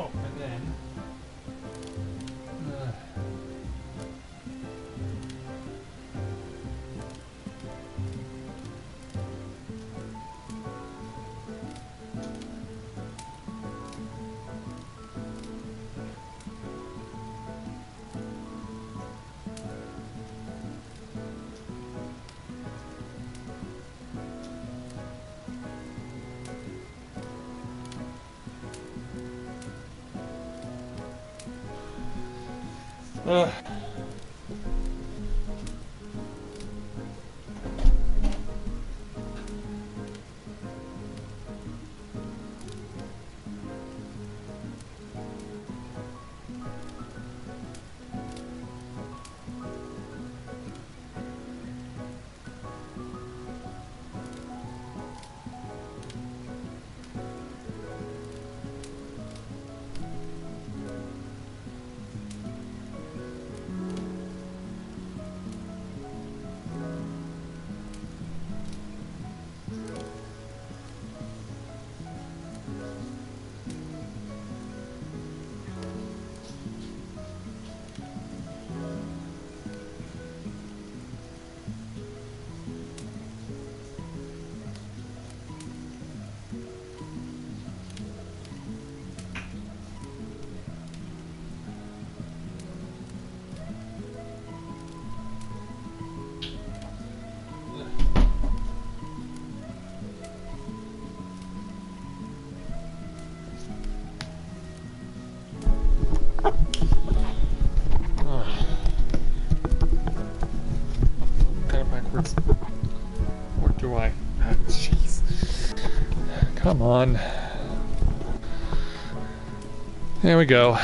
Oh, and then or do I? Jeez. Come on. There we go.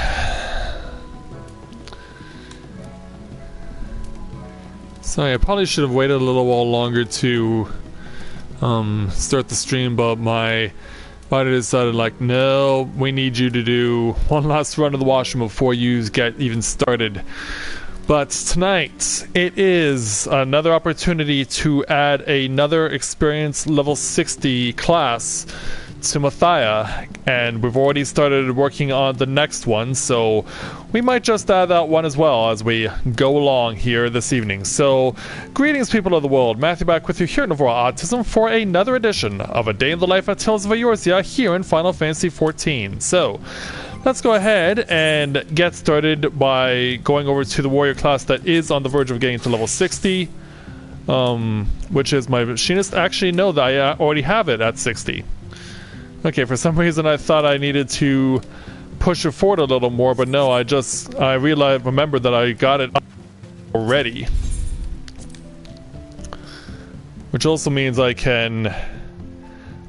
So I probably should have waited a little while longer to start the stream, but my body decided like, no, we need you to do one last run of the washroom before you get even started. But tonight, it is another opportunity to add another experience level 60 class to Matthia, and we've already started working on the next one, so we might just add that one as well as we go along here this evening. So, greetings people of the world, Matthia back with you here at Novaura Autism for another edition of A Day in the Life at Tales of Eorzea here in Final Fantasy XIV. So, let's go ahead and get started by going over to the warrior class that is on the verge of getting to level 60, which is my machinist. Actually, no, that I already have it at 60. Okay, for some reason I thought I needed to push it forward a little more, but no, I remembered that I got it already. Which also means I can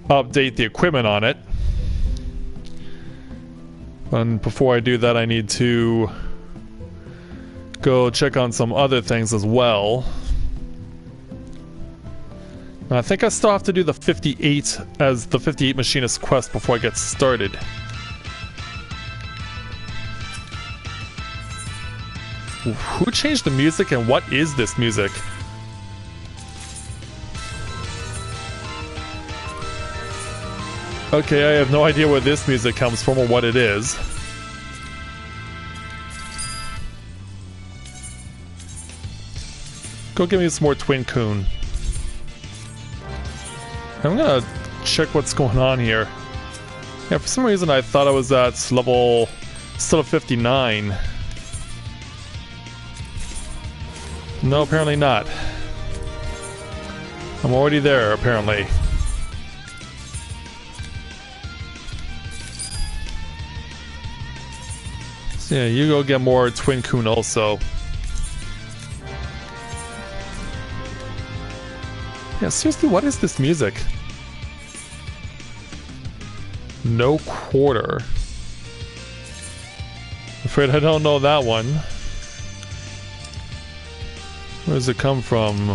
update the equipment on it. And before I do that, I need to go check on some other things as well. I think I still have to do the 58 as the 58 machinist quest before I get started. Who changed the music and what is this music? Okay, I have no idea where this music comes from or what it is. Go give me some more Twin Coon. I'm gonna check what's going on here. Yeah, for some reason I thought I was at level still at 59. No, apparently not. I'm already there, apparently. So yeah, you go get more Twin Coon also. Yeah, seriously, what is this music? No quarter. afraid I don't know that one. Where does it come from?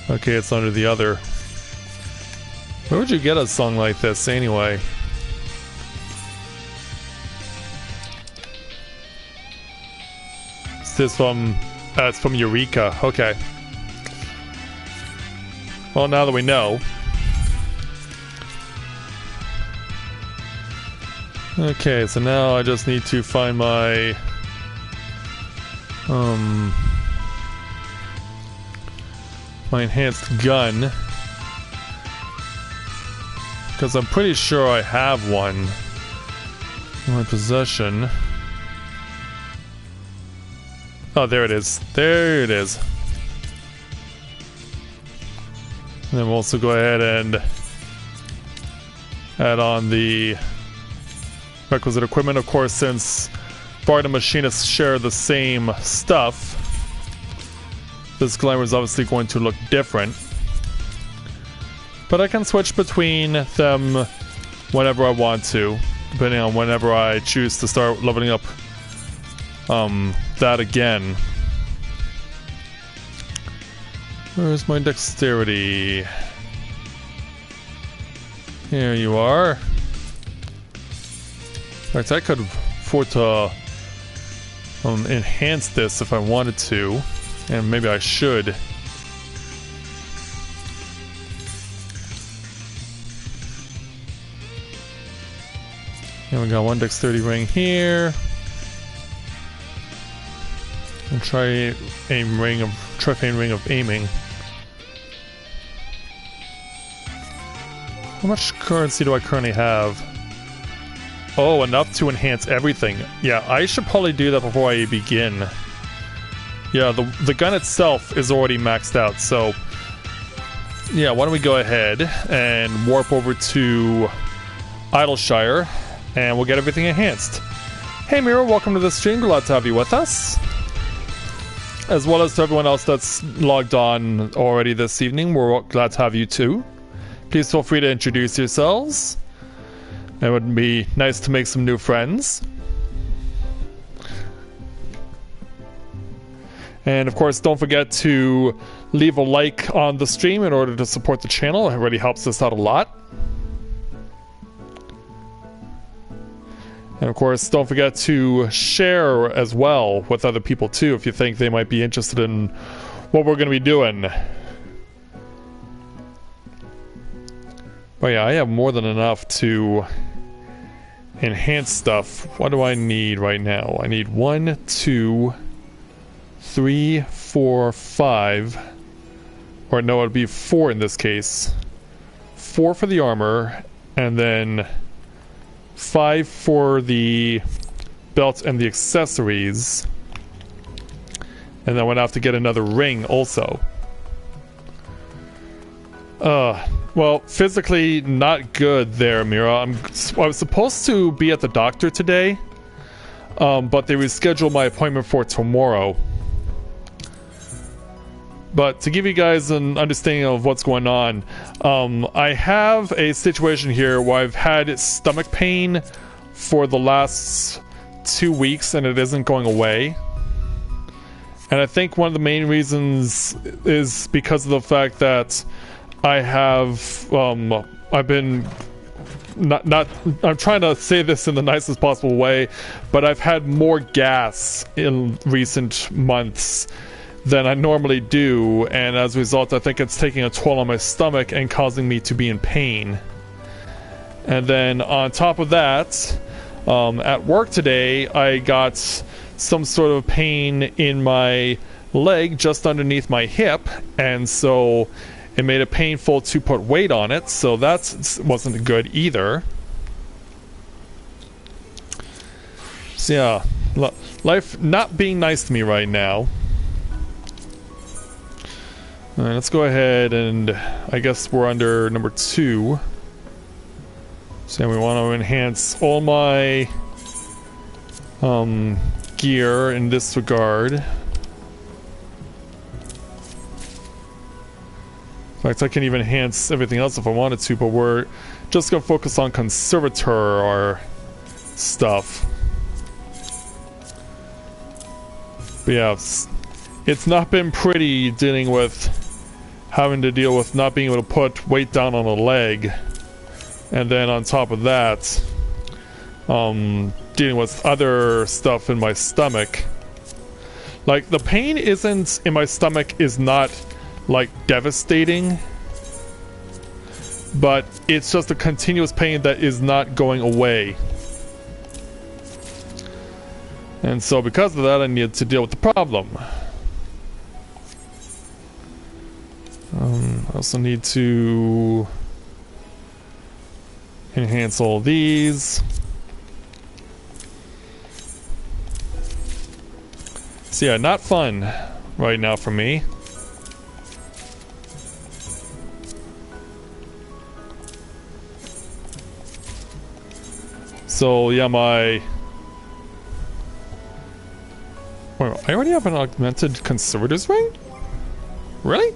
Okay, it's under the other. Where would you get a song like this anyway? Is this from... it's from Eureka. Okay. Well, now that we know. Okay, so now I just need to find my... my enhanced gun. Because I'm pretty sure I have one in my possession. Oh, there it is. There it is. And then we'll also go ahead and add on the requisite equipment. Of course, since Bard and Machinist share the same stuff, this glamour is obviously going to look different. But I can switch between them whenever I want to, depending on whenever I choose to start leveling up that again. Where's my dexterity? Here you are. In fact, I could afford to enhance this if I wanted to, and maybe I should. And we got one dexterity ring here. And trifane ring of aiming. How much currency do I currently have? Oh, enough to enhance everything. Yeah, I should probably do that before I begin. Yeah, the gun itself is already maxed out, so... yeah, why don't we go ahead and warp over to Idleshire, and we'll get everything enhanced. Hey Mira, welcome to the stream, glad to have you with us. As well as to everyone else that's logged on already this evening, we're glad to have you too. Please feel free to introduce yourselves. It would be nice to make some new friends. And of course, don't forget to leave a like on the stream in order to support the channel. It really helps us out a lot. And of course, don't forget to share as well with other people too if you think they might be interested in what we're going to be doing. But yeah, I have more than enough to enhance stuff. What do I need right now? I need 1, 2, 3, 4, 5. Or no, it'd be 4 in this case. 4 for the armor, and then 5 for the belt and the accessories. And then I would have to get another ring also. Well, physically not good there, Mira. I was supposed to be at the doctor today, but they rescheduled my appointment for tomorrow. But to give you guys an understanding of what's going on, I have a situation here where I've had stomach pain for the last 2 weeks and it isn't going away. And I think one of the main reasons is because of the fact that I have, I've been I'm trying to say this in the nicest possible way, but I've had more gas in recent months than I normally do, and as a result I think it's taking a toll on my stomach and causing me to be in pain. And then on top of that, at work today I got some sort of pain in my leg just underneath my hip, and so it made it painful to put weight on it, so that wasn't good either. So yeah, life not being nice to me right now. Alright, let's go ahead and I guess we're under number 2. So we want to enhance all my gear in this regard. In fact, I can even enhance everything else if I wanted to, but we're just gonna focus on conservator or stuff. But yeah, it's not been pretty dealing with having to deal with not being able to put weight down on a leg, and then on top of that, dealing with other stuff in my stomach. Like, the pain isn't in my stomach is not like devastating, but it's just a continuous pain that is not going away. And so because of that, I need to deal with the problem. I also need to enhance all these. So yeah, not fun right now for me. So yeah, my... Wait, I already have an augmented conservator's ring? Really?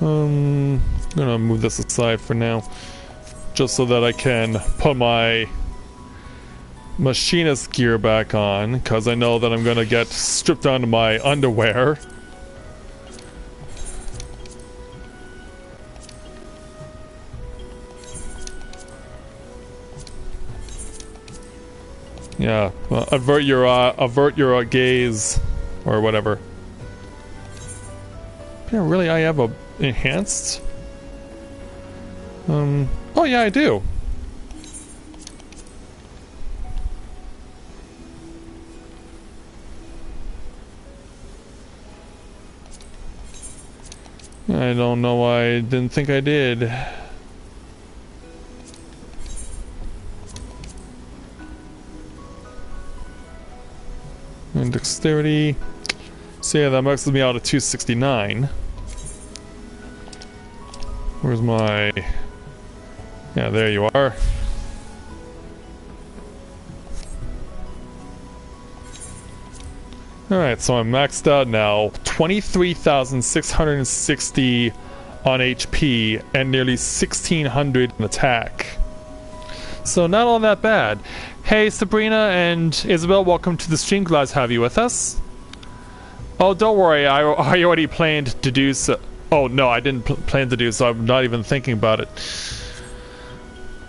I'm gonna move this aside for now, just so that I can put my machinist gear back on, because I know that I'm gonna get stripped down to my underwear. Yeah, avert your gaze, or whatever. Yeah, really, I have a enhanced. Oh yeah, I do. I don't know why I didn't think I did. And dexterity. So yeah, that maxes me out at 269. Where's my... Yeah, there you are. Alright, so I'm maxed out now. 23,660 on HP and nearly 1,600 in attack. So not all that bad. Hey Sabrina and Isabel, welcome to the stream. Glad to have you with us. Oh, don't worry, I already planned to do so. Oh no, I didn't plan to do so. I'm not even thinking about it.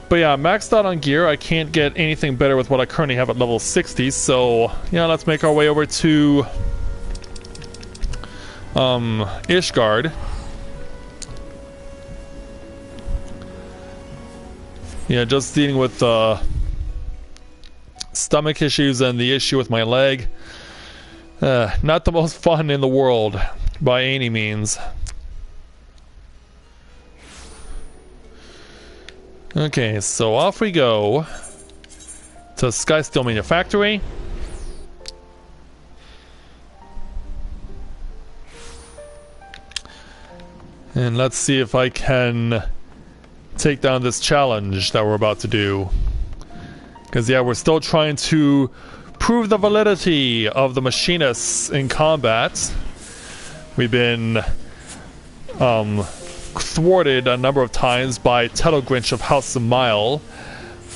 But yeah, maxed out on gear. I can't get anything better with what I currently have at level 60. So yeah, let's make our way over to Ishgard. Yeah, just dealing with stomach issues and the issue with my leg. Not the most fun in the world by any means. Okay, so off we go to Sky Steel Manufactory. And let's see if I can take down this challenge that we're about to do. Because yeah, we're still trying to prove the validity of the machinists in combat. We've been thwarted a number of times by Telogrinch of House of Mile,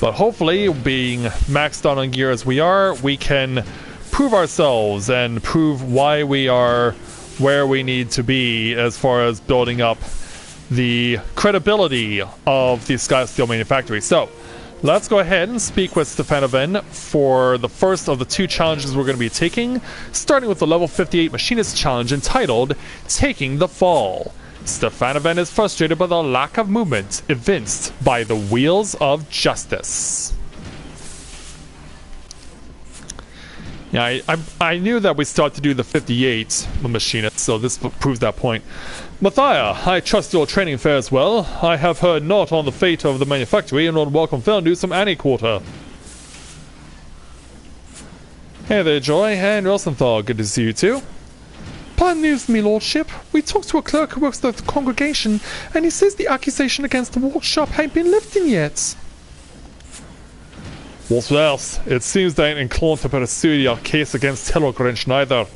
but hopefully, being maxed out on gear as we are, we can prove ourselves and prove why we are where we need to be as far as building up the credibility of the Sky Steel Manufactory. So let's go ahead and speak with Stefanoven for the first of the two challenges we're going to be taking, starting with the level 58 Machinist Challenge entitled Taking the Fall. Stefanoven is frustrated by the lack of movement evinced by the Wheels of Justice. Yeah, I knew that we start to do the 58 Machinist, so this proves that point. Matthia, I trust your training fares well. I have heard naught on the fate of the manufactory and would welcome fair news from any quarter. Hey there, Joy, and Rosenthal, good to see you too. Bad news, me lordship. We talked to a clerk who works at the congregation, and he says the accusation against the workshop ain't been lifted yet. What's worse, it seems they ain't inclined to pursue your case against Telogrinch neither.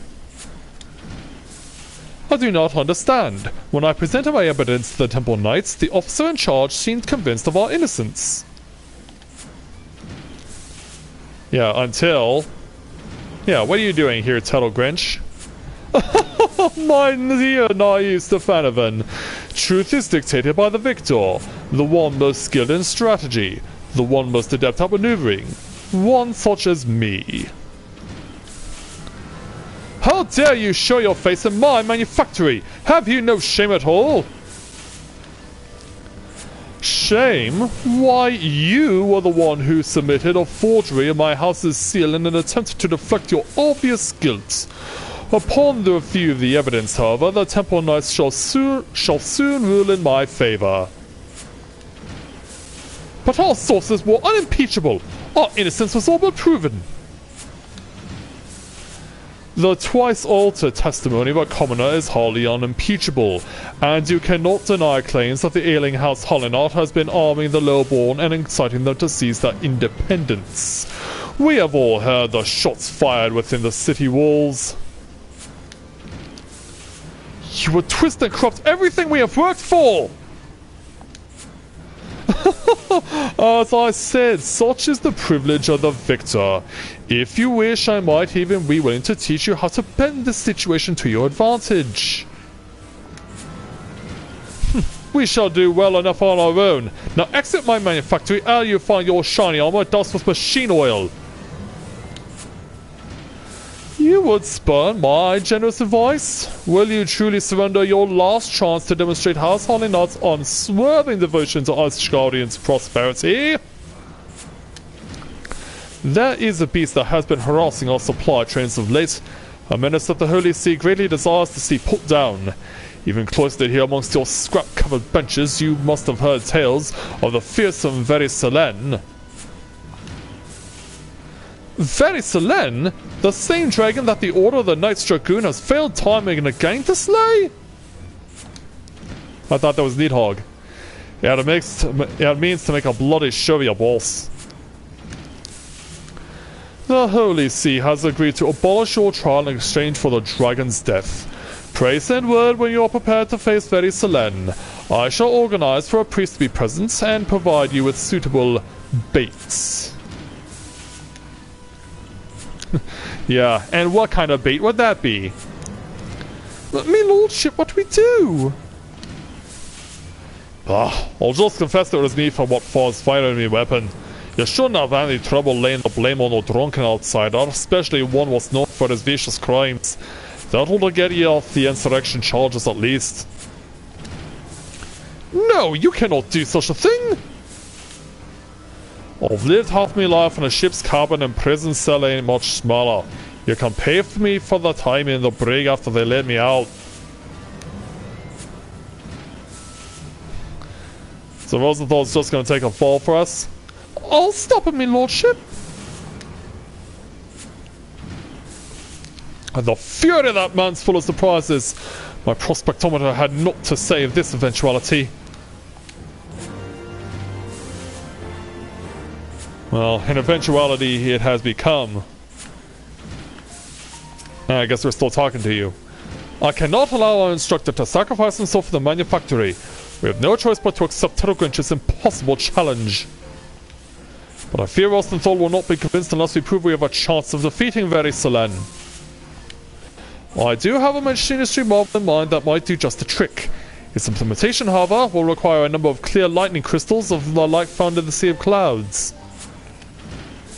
I do not understand. When I presented my evidence to the Temple Knights, the officer in charge seemed convinced of our innocence. Yeah, until... Yeah, what are you doing here, Telogrinch? My dear naive Stefanovan. Truth is dictated by the victor, the one most skilled in strategy, the one most adept at maneuvering, one such as me. How dare you show your face in my manufactory? Have you no shame at all? Shame? Why, you were the one who submitted a forgery of my house's seal in an attempt to deflect your obvious guilt. Upon the review of the evidence, however, the Temple Knights shall soon rule in my favour. But our sources were unimpeachable. Our innocence was all but proven. The twice-altered testimony of a commoner is wholly unimpeachable, and you cannot deny claims that the ailing House Hollinart has been arming the lowborn and inciting them to seize their independence. We have all heard the shots fired within the city walls. You would twist and corrupt everything we have worked for! As I said, such is the privilege of the victor. If you wish, I might even be willing to teach you how to bend the situation to your advantage. We shall do well enough on our own. Now exit my manufactory ere you find your shiny armor doused with machine oil. You would spurn my generous advice? Will you truly surrender your last chance to demonstrate House Hollinart's unswerving devotion to Asgardian's prosperity? There is a beast that has been harassing our supply trains of late, a menace that the Holy See greatly desires to see put down. Even cloistered here amongst your scrap-covered benches, you must have heard tales of the fearsome Verisalen. Verisalen? The same dragon that the Order of the Knights Dragoon has failed time and again to slay? I thought that was Nidhogg. It means to make a bloody show of your boss. The Holy See has agreed to abolish your trial in exchange for the dragon's death. Pray send word when you are prepared to face Verisalen. I shall organize for a priest to be present and provide you with suitable baits. Yeah, and what kind of bait would that be? Me lordship, what do we do? I'll just confess there was need for what falls firing me weapon. You shouldn't have any trouble laying the blame on a drunken outsider, especially one was known for his vicious crimes. That'll get you off the insurrection charges at least. No, you cannot do such a thing! I've lived half my life in a ship's cabin, and prison cell ain't much smaller. You can pay for me for the time in the brig after they let me out. So Rosenthal's just gonna take a fall for us? I'll stop it, me lordship. And the fury of that man's full of surprises. My prospectometer had not to say of this eventuality. Well, an eventuality it has become. I guess we're still talking to you. I cannot allow our instructor to sacrifice himself for the manufactory. We have no choice but to accept Telogrinch's impossible challenge. But I fear Rostenthal will not be convinced unless we prove we have a chance of defeating Verisalen. I do have a machinery mob in mind that might do just the trick. Its implementation, however, will require a number of clear lightning crystals of the like found in the Sea of Clouds.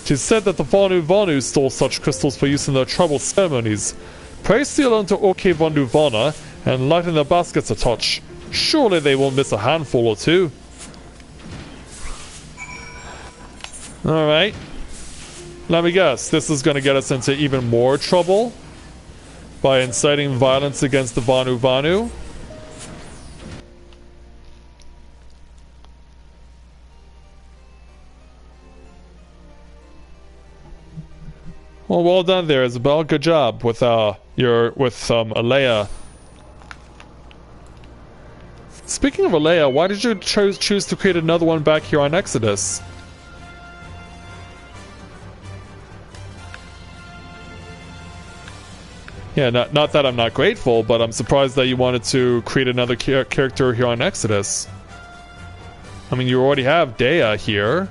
It is said that the Vanu store such crystals for use in their tribal ceremonies. Pray steal onto Orke Vanduvana and lighten their baskets a touch. Surely they won't miss a handful or two. Alright. Let me guess, this is going to get us into even more trouble by inciting violence against the Vanu. Well, well done there, Isabel. Good job with Eorzea. Speaking of Eorzea, why did you choose to create another one back here on Exodus? Yeah, not that I'm not grateful, but I'm surprised that you wanted to create another character here on Exodus. I mean, you already have Dea here.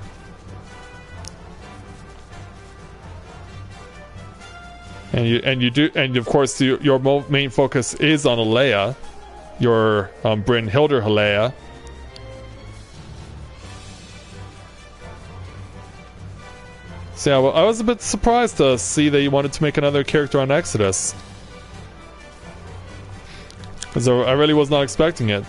And of course your main focus is on Alea, your Brynhildr Alea. So yeah, well, I was a bit surprised to see that you wanted to make another character on Exodus, because I really was not expecting it.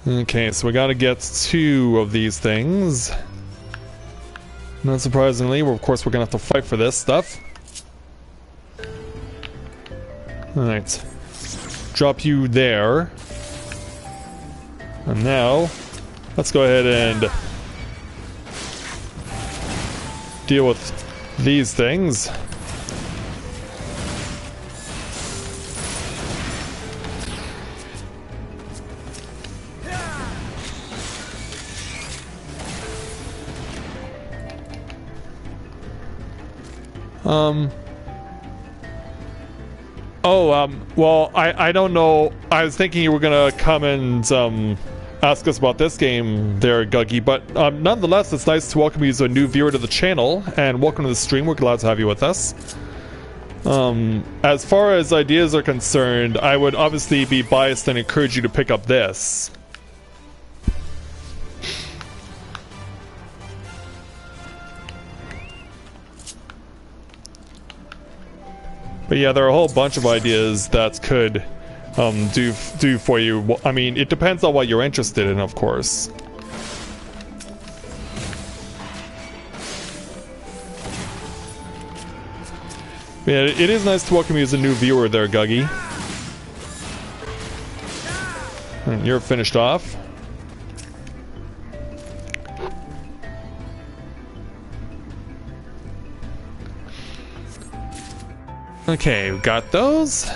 Okay, so we gotta get 2 of these things. Not surprisingly, of course we're gonna have to fight for this stuff. Alright. Drop you there. And now, let's go ahead and deal with these things. Well, I don't know. I was thinking you were gonna come and, ask us about this game there, Guggy, but, nonetheless, it's nice to welcome you as a new viewer to the channel, and welcome to the stream. We're glad to have you with us. As far as ideas are concerned, I would obviously be biased and encourage you to pick up this. But yeah, there are a whole bunch of ideas that could do for you. I mean, it depends on what you're interested in, of course. Yeah, it is nice to welcome you as a new viewer there, Guggy. And you're finished off. Okay, we've got those.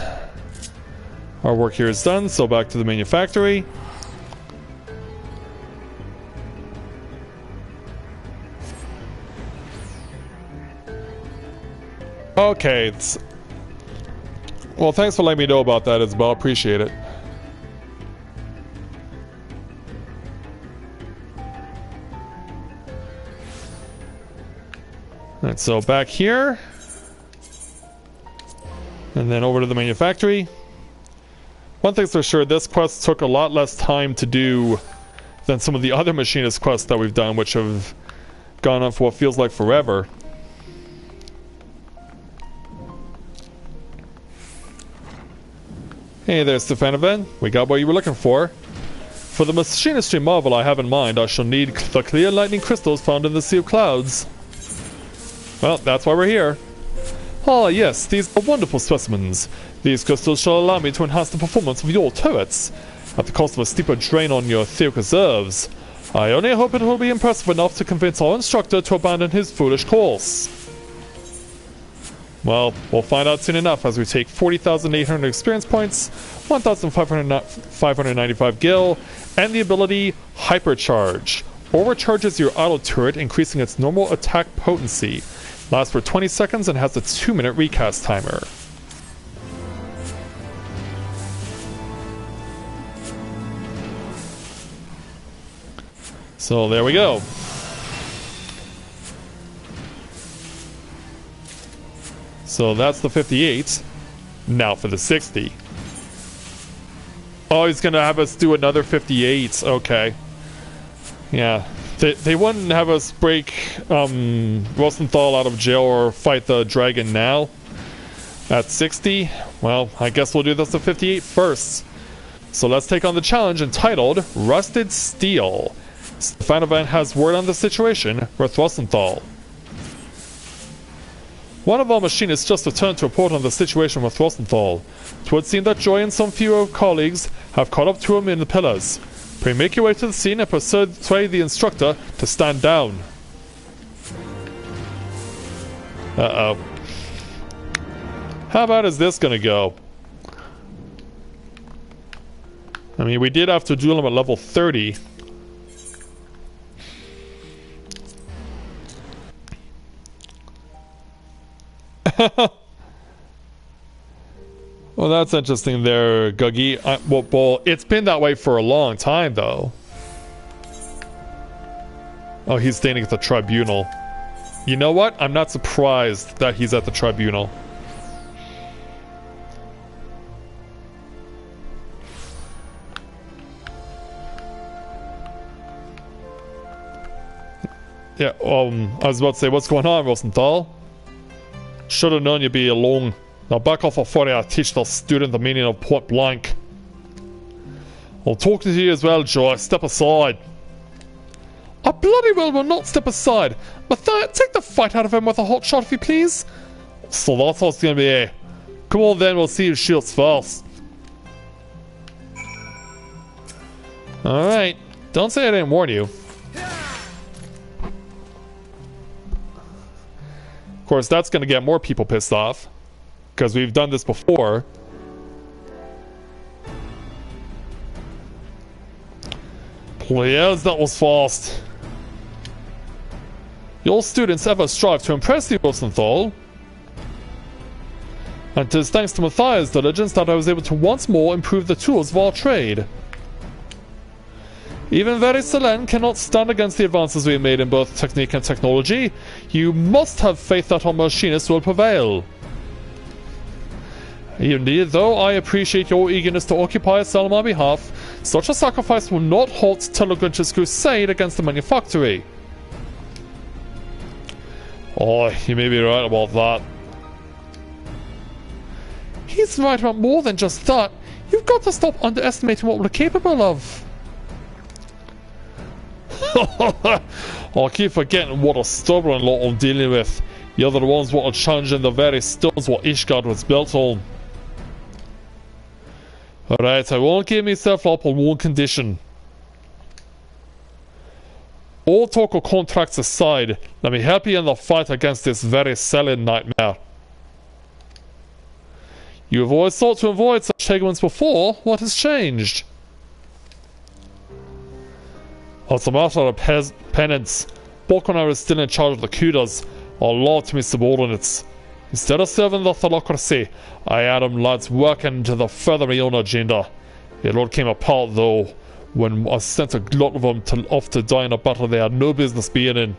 Our work here is done, so back to the manufactory. Okay, well, thanks for letting me know about that, Isabel. Appreciate it. Alright, so back here. And then over to the manufactory. One thing's for sure, this quest took a lot less time to do than some of the other machinist quests that we've done, which have gone on for what feels like forever. Hey there, Stefanovan. We got what you were looking for. For the machinistry marvel I have in mind, I shall need the clear lightning crystals found in the Sea of Clouds. Well, that's why we're here. Ah, yes, these are wonderful specimens. These crystals shall allow me to enhance the performance of your turrets, at the cost of a steeper drain on your theoric reserves. I only hope it will be impressive enough to convince our instructor to abandon his foolish course. Well, we'll find out soon enough as we take 40,800 experience points, 1,595 gil, and the ability Hypercharge. Overcharges your auto turret, increasing its normal attack potency. Lasts for 20 seconds and has a 2-minute recast timer. So there we go. So that's the 58. Now for the 60. Oh, he's gonna have us do another 58. Okay. Yeah. They wouldn't have us break Rosenthal out of jail or fight the dragon now. At 60, well, I guess we'll do this at 58 first. So let's take on the challenge entitled Rusted Steel. Stefanovan has word on the situation with Rosenthal. One of our machinists just returned to report on the situation with Rosenthal. It would seem that Joy and some few colleagues have caught up to him in the pillars. Pray make your way to the scene and persuade the instructor to stand down. Uh-oh. How bad is this gonna go? I mean, we did have to duel him at level 30. Well, that's interesting there, Guggy. Well, it's been that way for a long time, though. Oh, he's standing at the tribunal. You know what? I'm not surprised that he's at the tribunal. Yeah, I was about to say, what's going on, Rosenthal? Should have known you'd be alone. Now back off before I teach the student the meaning of point blank. I'll talk to you as well, Joy. Step aside. I bloody well will not step aside. Matthia, take the fight out of him with a hot shot if you please. So that's what's gonna be. Come on then, we'll see who shoots first. Alright. Don't say I didn't warn you. Of course, that's gonna get more people pissed off. Because we've done this before. Please, that was fast. Your students ever strive to impress you, Rosenthal. And it is thanks to Mathia's diligence that I was able to once more improve the tools of our trade. Even very Selen cannot stand against the advances we have made in both technique and technology. You must have faith that our machinists will prevail. Indeed, though I appreciate your eagerness to occupy a cell on my behalf, such a sacrifice will not halt Telegrinch's crusade against the manufactory. Oh, you may be right about that. He's right about more than just that. You've got to stop underestimating what we're capable of. I keep forgetting what a stubborn lot I'm dealing with. You're the ones what are challenging the very stones what Ishgard was built on. Alright, I won't give myself up on one condition. All talk of contracts aside, let me help you in the fight against this very selling nightmare. You have always sought to avoid such segments before. What has changed? It's a matter of penance. Back when I was still in charge of the Kudas, I lied to my subordinates. Instead of serving the theocracy, I had them lads working to further my own agenda. It all came apart though, when I sent a lot of them off to die in a battle they had no business being in.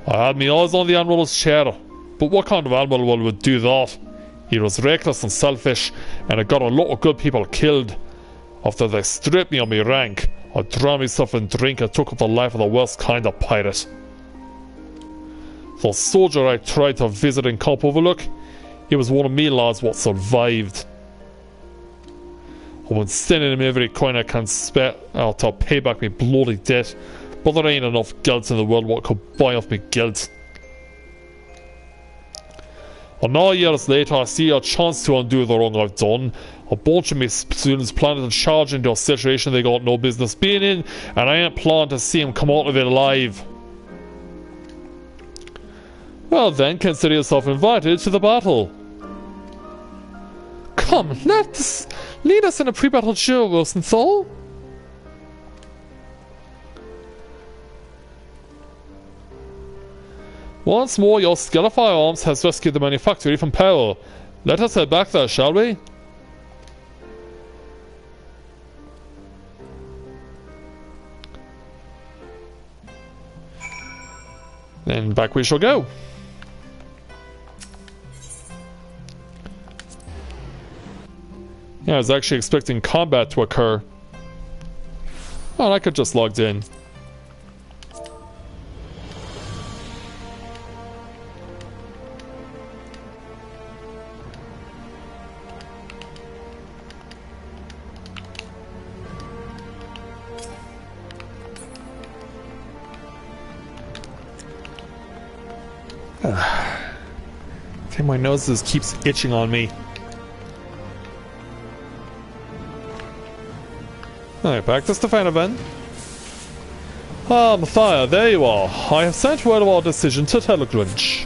I had my eyes on the Admiral's chair, but what kind of Admiral would do that? He was reckless and selfish, and it got a lot of good people killed. After they stripped me of my rank, I drowned myself in drink and took up the life of the worst kind of pirate. The soldier I tried to visit in Camp Overlook, he was one of me lads what survived. I've been sending him every coin I can spare to pay back my bloody debt, but there ain't enough guilt in the world what could buy off me guilt. And now years later I see a chance to undo the wrong I've done. A bunch of my students planted to charge into a situation they got no business being in, and I ain't planning to see them come out of it alive. Well then, consider yourself invited to the battle. Come, lead us in a pre-battle show, Rosenthal. Once more, your skill of firearms has rescued the manufactory from peril. Let us head back there, shall we? Then back we shall go. Yeah, I was actually expecting combat to occur. Oh, I could just logged in. I think my nose just keeps itching on me. Alright, back to Stefanovan. Ah, Matthia, there you are. I have sent word of our decision to Telegrinch.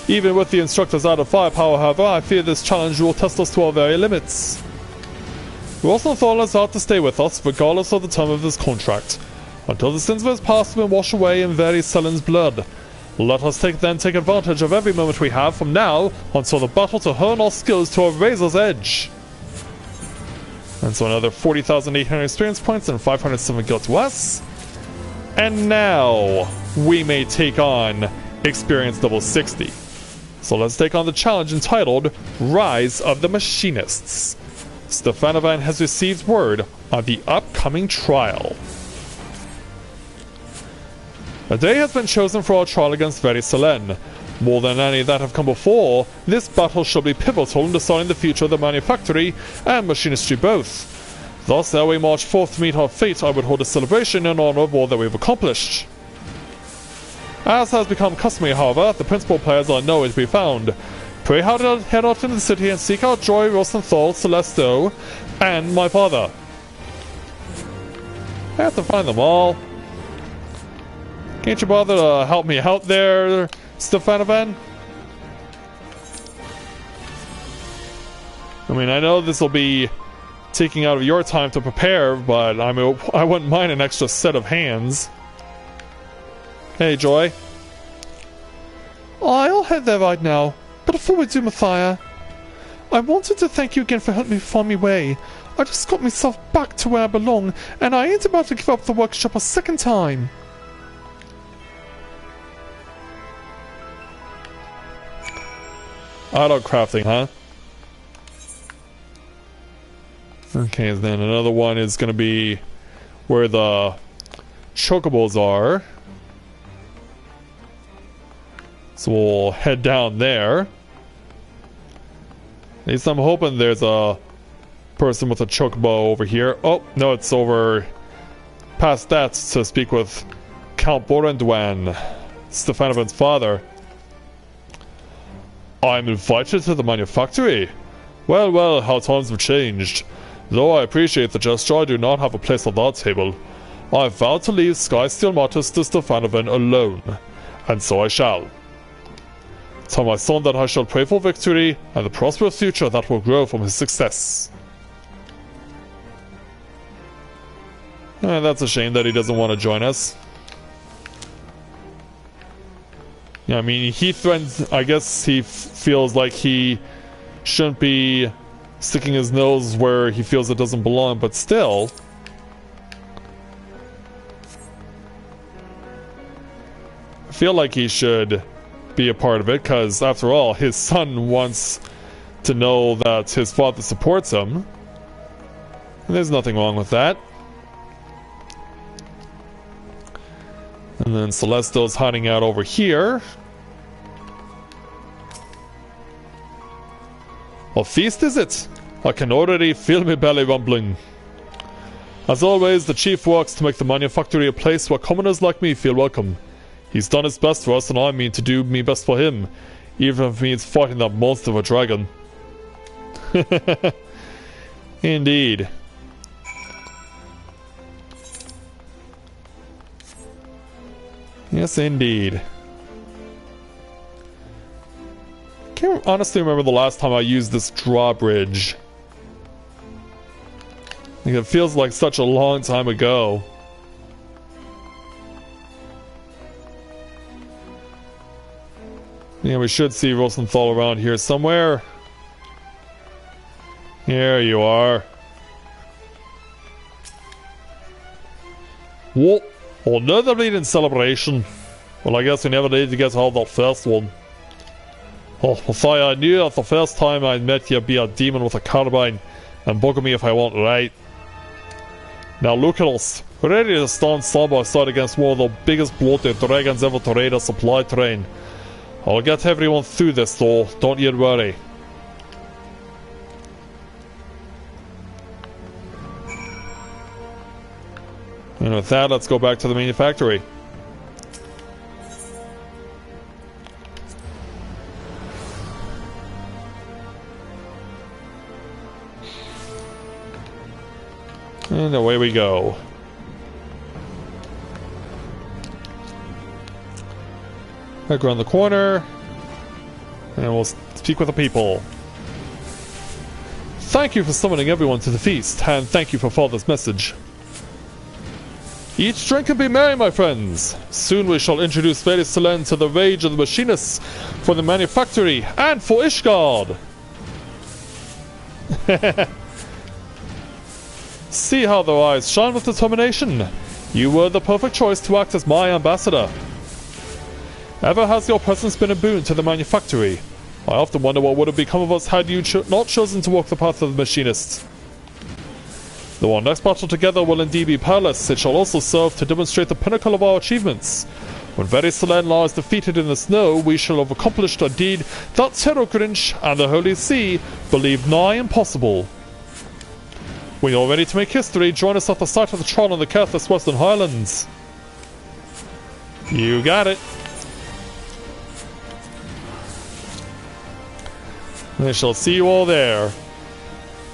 Even with the instructor's added firepower, however, I fear this challenge will test us to our very limits. Rosenthal is out to stay with us, regardless of the term of his contract, until the sins of his past have been washed away in very Selen's blood. Let us take advantage of every moment we have from now until the battle to hone our skills to a razor's edge. And so another 40,800 experience points and 507 gil to us. And now we may take on experience level 60. So let's take on the challenge entitled Rise of the Machinists. Stefanovan has received word on the upcoming trial. A day has been chosen for our trial against Veriselen. More than any that have come before, this battle shall be pivotal in deciding the future of the manufactory and machinistry both. Thus, ere we march forth to meet our fate, I would hold a celebration in honor of all that we have accomplished. As has become customary, however, the principal players are nowhere to be found. Pray head out into the city and seek out Joy, Rosenthal, Celesto, and my father. I have to find them all. Can't you bother to help me out there, Stefanovan? I mean, I know this will be taking out of your time to prepare, but I mean, I wouldn't mind an extra set of hands. Hey, Joy. I'll head there right now, but before we do, Matthia, I wanted to thank you again for helping me find my way. I just got myself back to where I belong, and I ain't about to give up the workshop a second time. Auto crafting, huh? Okay, then another one is going to be where the chocobos are. So we'll head down there. At least I'm hoping there's a person with a chocobo over here. Oh, no, it's over past that to speak with Count Borendwan, Stefanovan's father. I'm invited to the manufactory. Well, well, how times have changed. Though I appreciate the gesture, I do not have a place on that table. I vowed to leave Skysteel Martis to Stefanovan alone, and so I shall. Tell my son that I shall pray for victory and the prosperous future that will grow from his success. That's a shame that he doesn't want to join us. Yeah, I mean, he threatens, I guess he feels like he shouldn't be sticking his nose where he feels it doesn't belong, but still. I feel like he should be a part of it, because after all, his son wants to know that his father supports him. And there's nothing wrong with that. And then Celesto's hiding out over here. A feast, is it? I can already feel my belly rumbling. As always, the chief works to make the manufactory a place where commoners like me feel welcome. He's done his best for us, and I mean to do me best for him, even if it means fighting that monster of a dragon. Indeed. Yes, indeed. Can't honestly remember the last time I used this drawbridge. Like, it feels like such a long time ago. Yeah, we should see Rosenthal around here somewhere. Here you are. What? Another bleeding celebration? Well, I guess we never need to get to hold that first one. Oh, Matthia, I knew that the first time I met you be a demon with a carbine and bugger me if I want right. Now look at us, ready to stand side by side against one of the biggest bloated dragons ever to raid a supply train. I'll get everyone through this though, don't you worry. And with that, let's go back to the manufactory. And away we go. Back around the corner. And we'll speak with the people. Thank you for summoning everyone to the feast, and thank you for Father's message. Eat, drink, and be merry, my friends. Soon we shall introduce Very Selen to the rage of the machinists for the manufactory and for Ishgard. See how their eyes shine with determination. You were the perfect choice to act as my ambassador. Ever has your presence been a boon to the manufactory. I often wonder what would have become of us had you not chosen to walk the path of the machinists. Though our next battle together will indeed be perilous, it shall also serve to demonstrate the pinnacle of our achievements. When Very Selen lies defeated in the snow, we shall have accomplished a deed that Terrorgrinch and the Holy See believed nigh impossible. When you're ready to make history, join us at the site of the trial in the Carthus Western Highlands. You got it. I shall see you all there.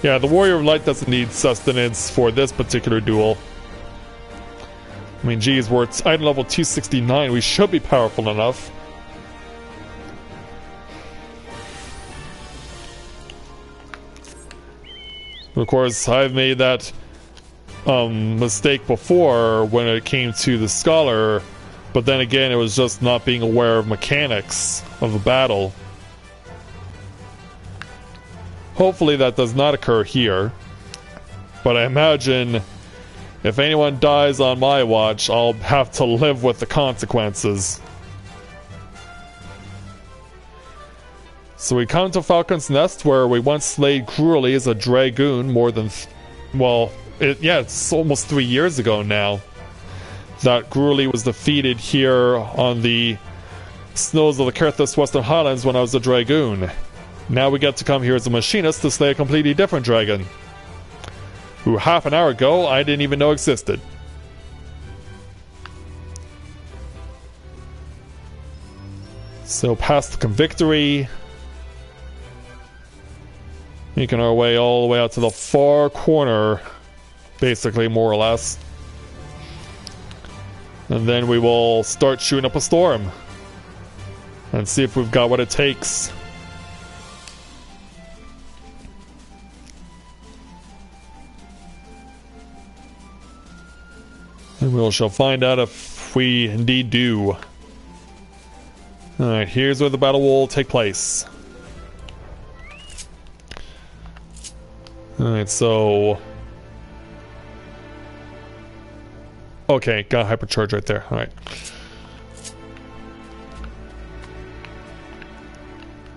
Yeah, the Warrior of Light doesn't need sustenance for this particular duel. I mean, geez, we're at item level 269. We should be powerful enough. Of course, I've made that mistake before when it came to the Scholar, but then again, it was just not being aware of mechanics of the battle. Hopefully that does not occur here, but I imagine if anyone dies on my watch, I'll have to live with the consequences. So we come to Falcon's Nest, where we once slayed cruelly as a dragoon more than... it's almost 3 years ago now that Gruely was defeated here on the snows of the Carthus Western Highlands when I was a dragoon. Now we get to come here as a machinist to slay a completely different dragon, who half an hour ago I didn't even know existed. So past the Convictory, making our way all the way out to the far corner, basically, more or less. And then we will start shooting up a storm and see if we've got what it takes. And we shall find out if we indeed do. Alright, here's where the battle will take place. Alright, so... okay, got hypercharge right there. Alright.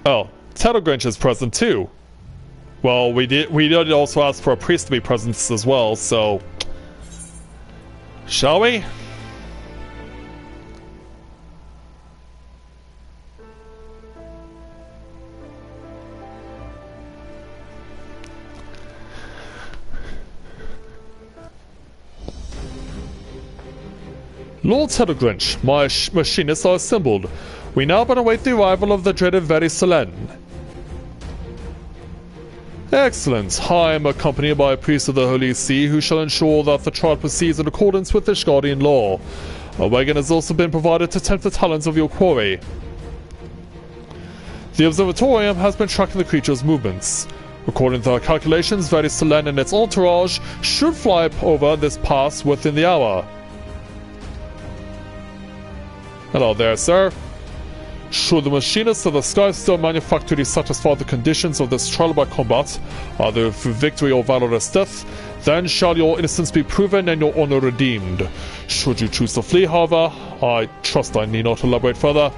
Oh, Terrorgrinch is present too. Well, we did also ask for a priest to be present as well, so... shall we? Lord Terrorgrinch, my machinists are assembled. We now but await the arrival of the dreaded Very Selen. Excellent. I am accompanied by a priest of the Holy See who shall ensure that the trial proceeds in accordance with Ishgardian law. A wagon has also been provided to tempt the talons of your quarry. The observatorium has been tracking the creature's movements. According to our calculations, Very Selen and its entourage should fly over this pass within the hour. Hello there, sir. Should the machinists of the Skystone Manufactory satisfy the conditions of this trial by combat, either through victory or valorous death, then shall your innocence be proven and your honor redeemed. Should you choose to flee, however, I trust I need not elaborate further.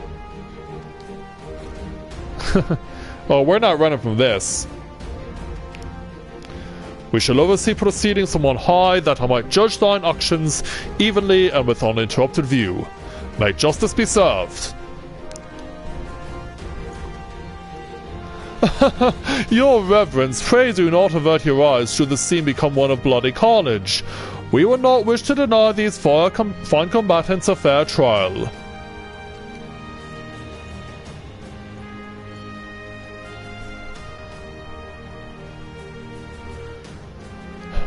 Oh, we're not running from this. We shall oversee proceedings from on high, that I might judge thine actions evenly and with uninterrupted view. May justice be served. Your Reverence, pray do not avert your eyes should the scene become one of bloody carnage. We would not wish to deny these fine combatants a fair trial.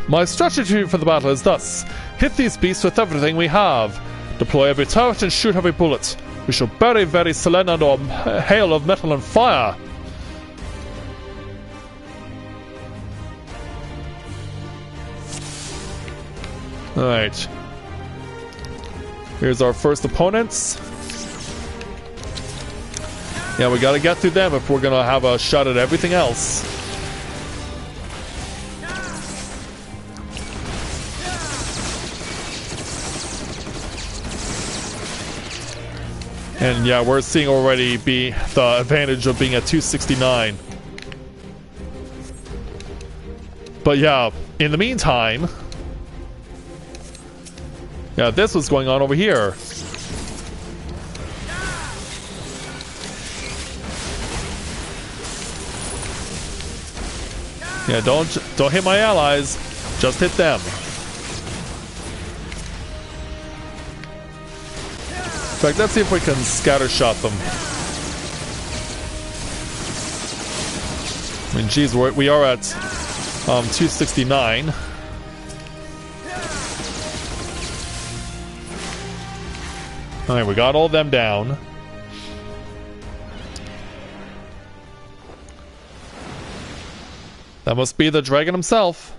My strategy for the battle is thus. Hit these beasts with everything we have. Deploy every turret and shoot every bullet. We shall bury Very Selen under a hail of metal and fire. Alright. Here's our first opponents. Yeah, we gotta get through them if we're gonna have a shot at everything else. And yeah, we're seeing already the advantage of being at 269. But yeah, in the meantime, yeah, this was going on over here. Yeah, don't hit my allies, just hit them. In fact, let's see if we can scattershot them. I mean, geez, we are at 269. Alright, we got all of them down. That must be the dragon himself.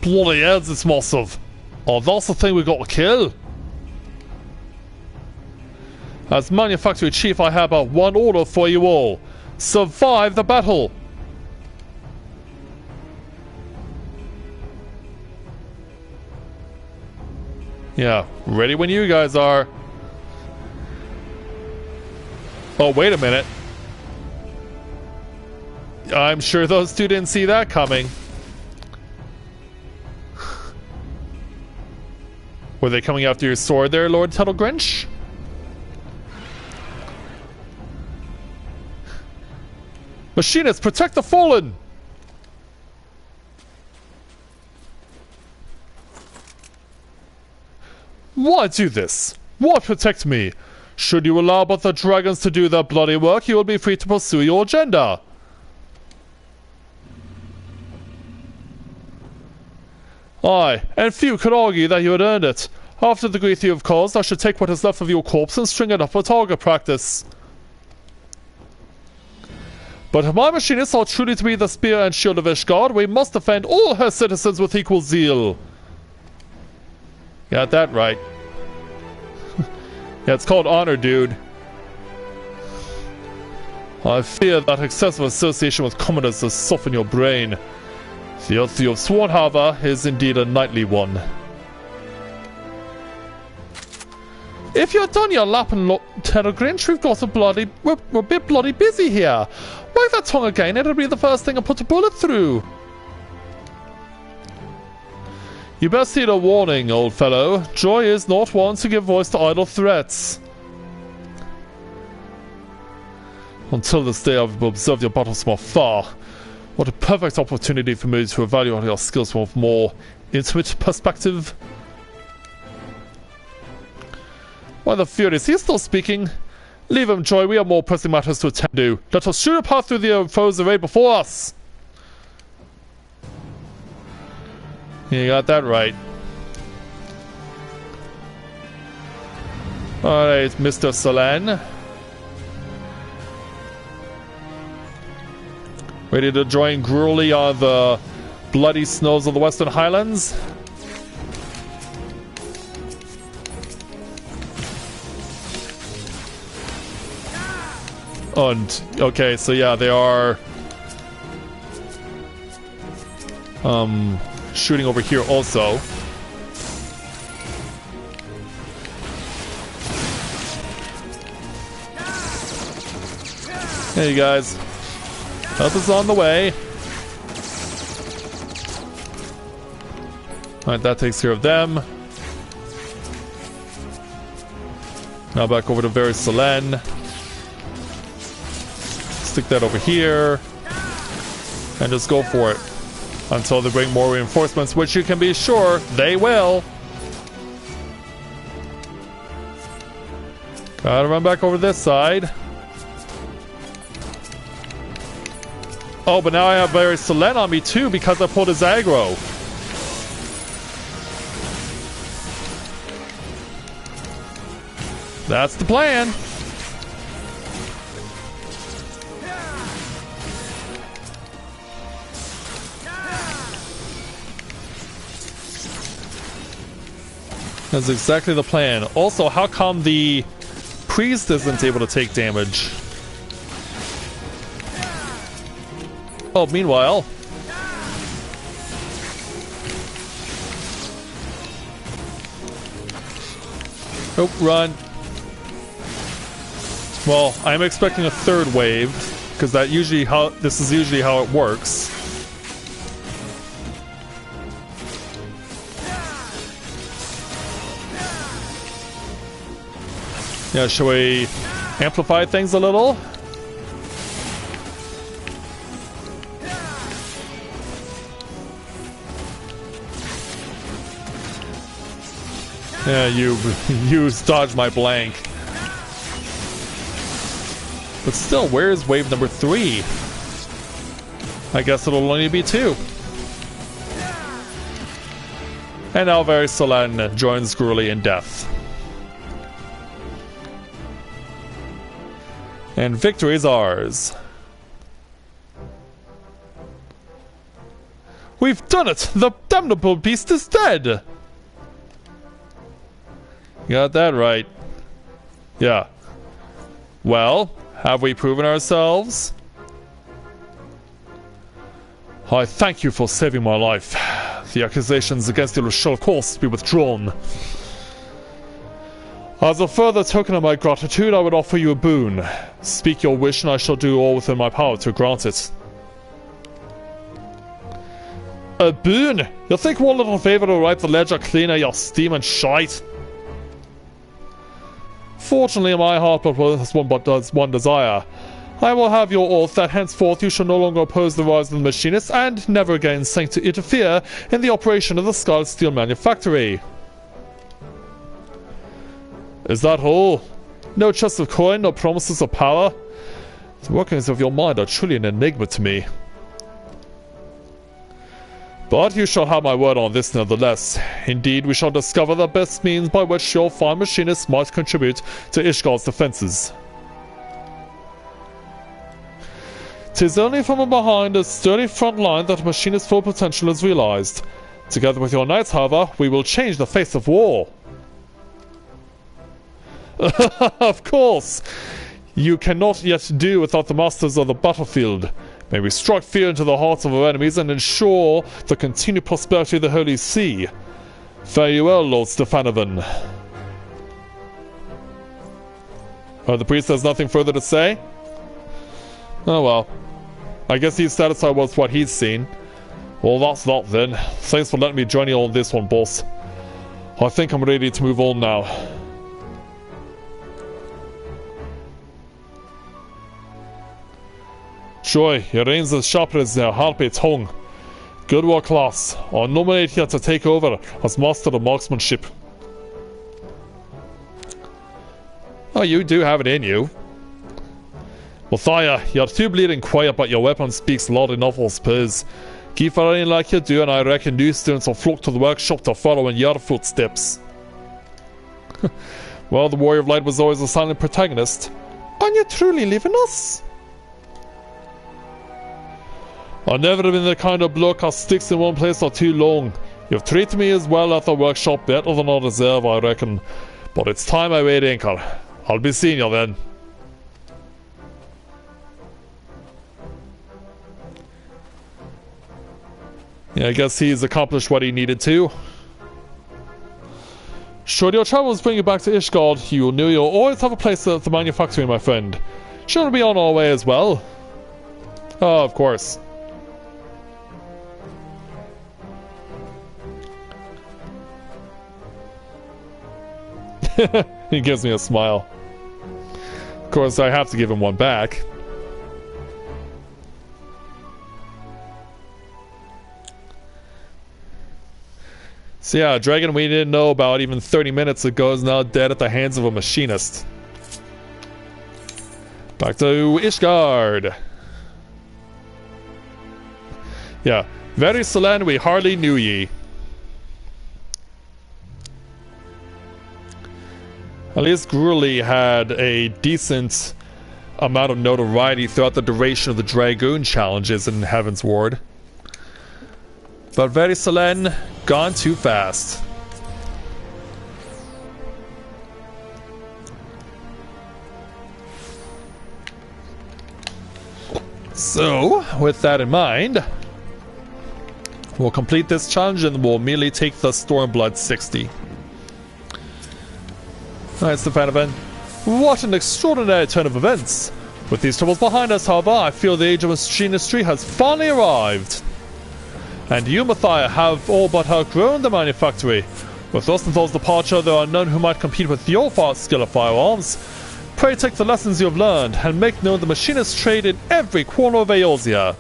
Bloody hell, it's massive. Oh, that's the thing we got to kill. As Manufactory Chief, I have one order for you all. Survive the battle. Yeah, ready when you guys are. Oh, wait a minute. I'm sure those two didn't see that coming. Were they coming after your sword there, Lord Tuttle Grinch? Machinists, protect the fallen! Why do this? Why protect me? Should you allow but the dragons to do their bloody work, you will be free to pursue your agenda. Aye, and few could argue that you had earned it. After the grief you have caused, I should take what is left of your corpse and string it up for target practice. But if my machinists are truly to be the spear and shield of Ishgard, we must defend all her citizens with equal zeal. Got that right. Yeah, it's called honor, dude. I fear that excessive association with commoners has softened your brain. The oath you have sworn, however, is indeed a knightly one. If you're done your lapping, Tuttle Grinch, we've got we're a bit bloody busy here. Wag that tongue again, it'll be the first thing I put a bullet through. You best heed a warning, old fellow. Joy is not one to give voice to idle threats. Until this day I've observed your battles from afar. What a perfect opportunity for me to evaluate your skills from a more intimate perspective. Why the Furies, he's still speaking. Leave him, Joy, we have more pressing matters to attend to. Let us shoot a path through the foes arrayed before us. You got that right. Alright, Mr. Solan. Ready to join Gruely on the bloody snows of the Western Highlands? And, okay, so yeah, they are shooting over here also. Hey, you guys. Help is on the way. Alright, that takes care of them. Now back over to Very Solen. Stick that over here. And just go for it. Until they bring more reinforcements, which you can be sure they will. Gotta run back over this side. Oh, but now I have Very Solen on me too because I pulled his aggro. That's the plan. That's exactly the plan. Also, how come the priest isn't able to take damage? Oh, meanwhile... Oh, run. Well, I'm expecting a third wave, because this is usually how it works. Yeah, shall we amplify things a little? Yeah, you dodged my blank. But still, where's wave number 3? I guess it'll only be 2. And now very Solan joins Gruely in death. And victory is ours. We've done it! The damnable beast is dead! You got that right. Yeah. Well, have we proven ourselves? I thank you for saving my life. The accusations against you shall of course be withdrawn. As a further token of my gratitude, I would offer you a boon. Speak your wish and I shall do all within my power to grant it. A boon? You think one little favour will wipe the ledger clean of your steam and shite? Fortunately, my heart but does one desire. I will have your oath that henceforth you shall no longer oppose the rise of the machinists and never again seek to interfere in the operation of the Skull Steel Manufactory. Is that all? No chest of coin, no promises of power? The workings of your mind are truly an enigma to me. But you shall have my word on this nevertheless. Indeed, we shall discover the best means by which your fine machinists might contribute to Ishgard's defences. 'Tis only from behind a sturdy front line that a machinist's full potential is realised. Together with your knights, however, we will change the face of war. Of course! You cannot yet do without the masters of the battlefield. May we strike fear into the hearts of our enemies and ensure the continued prosperity of the Holy See. Fare you well, Lord Stefanovan. The priest has nothing further to say? Oh well. I guess he's satisfied with what he's seen. Well, that's that then. Thanks for letting me join you on this one, boss. I think I'm ready to move on now. Joy, your reins as sharp as their harpy tongue. Good work, lass. I nominate you to take over as master of marksmanship. Oh, you do have it in you. Matthia, you're too bleeding quiet, but your weapon speaks loud enough, I suppose. Keep firing like you do, and I reckon new students will flock to the workshop to follow in your footsteps. Well, the Warrior of Light was always a silent protagonist. Are you truly leaving us? I've never been the kind of bloke who sticks in one place for too long. You've treated me as well at the workshop, better than I deserve, I reckon. But it's time I weighed anchor. I'll be seeing you then. Yeah, I guess he's accomplished what he needed to. Should your travels bring you back to Ishgard, you knew you'll always have a place at the manufactory, my friend. Shouldn't we be on our way as well? Oh, of course. He gives me a smile. Of course, I have to give him one back. So yeah, a dragon we didn't know about even 30 minutes ago is now dead at the hands of a machinist. Back to Ishgard. Yeah, very Solan, we hardly knew ye. At least Gruely had a decent amount of notoriety throughout the duration of the Dragoon challenges in Heaven's Ward. But very Solan, gone too fast. So, with that in mind, we'll complete this challenge and we'll immediately take the Stormblood 60. Alright, Stefan event. What an extraordinary turn of events! With these troubles behind us, however, I feel the age of machinistry has finally arrived. And you, Matthia, have all but outgrown the manufactory. With Rostenthal's departure, there are none who might compete with your skill of firearms. Pray take the lessons you have learned and make known the machinist trade in every corner of Eorzea.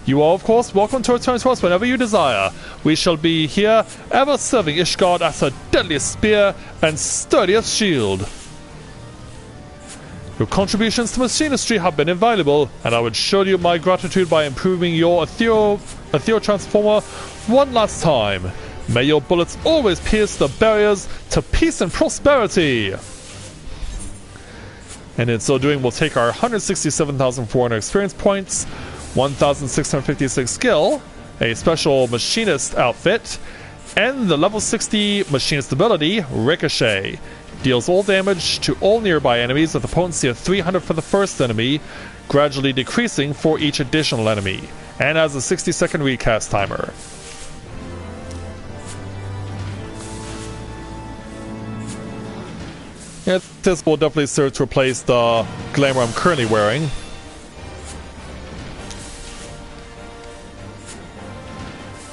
You are, of course, welcome to return to us whenever you desire. We shall be here, ever serving Ishgard as her deadliest spear and sturdiest shield. Your contributions to machinistry have been invaluable, and I would show you my gratitude by improving your Ethereal Transformer one last time. May your bullets always pierce the barriers to peace and prosperity! And in so doing, we'll take our 167,400 experience points, 1,656 skill, a special machinist outfit, and the level 60 machinist ability, Ricochet. Deals all damage to all nearby enemies with a potency of 300 for the first enemy, gradually decreasing for each additional enemy, and has a 60-second recast timer. Yeah, this will definitely serve to replace the glamour I'm currently wearing.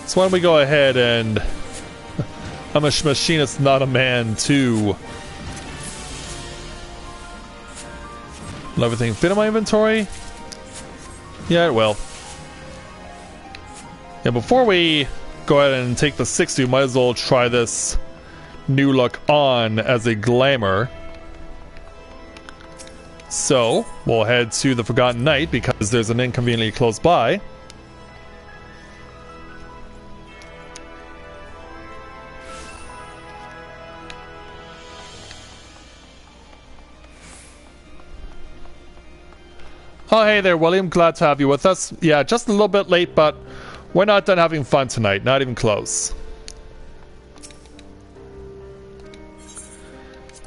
So why don't we go ahead and... I'm a machinist, not a man, too. Will everything fit in my inventory? Yeah, it will. Yeah, before we go ahead and take the 60, we might as well try this new look on as a glamour. So, we'll head to the Forgotten Night because there's an inn conveniently close by. Oh, hey there, William. Glad to have you with us. Yeah, just a little bit late, but we're not done having fun tonight. Not even close.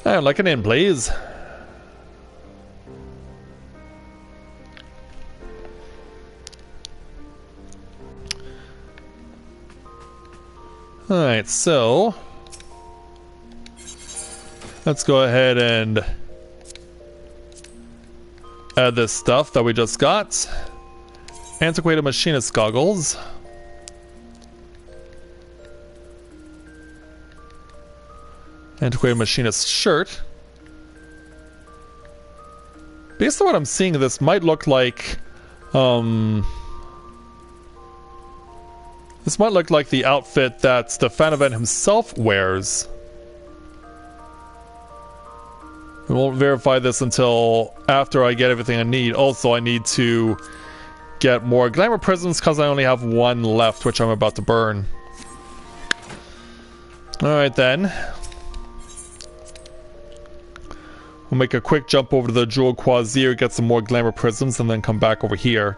I'd like an inn, please. Alright, so... let's go ahead and... add this stuff that we just got. Antiquated machinist goggles. Antiquated machinist shirt. Based on what I'm seeing, this might look like this might look like the outfit that Stefanovan himself wears. We won't verify this until after I get everything I need. Also, I need to get more glamour prisms because I only have one left, which I'm about to burn. Alright then. We'll make a quick jump over to the Jewel Quasir, get some more glamour prisms, and then come back over here.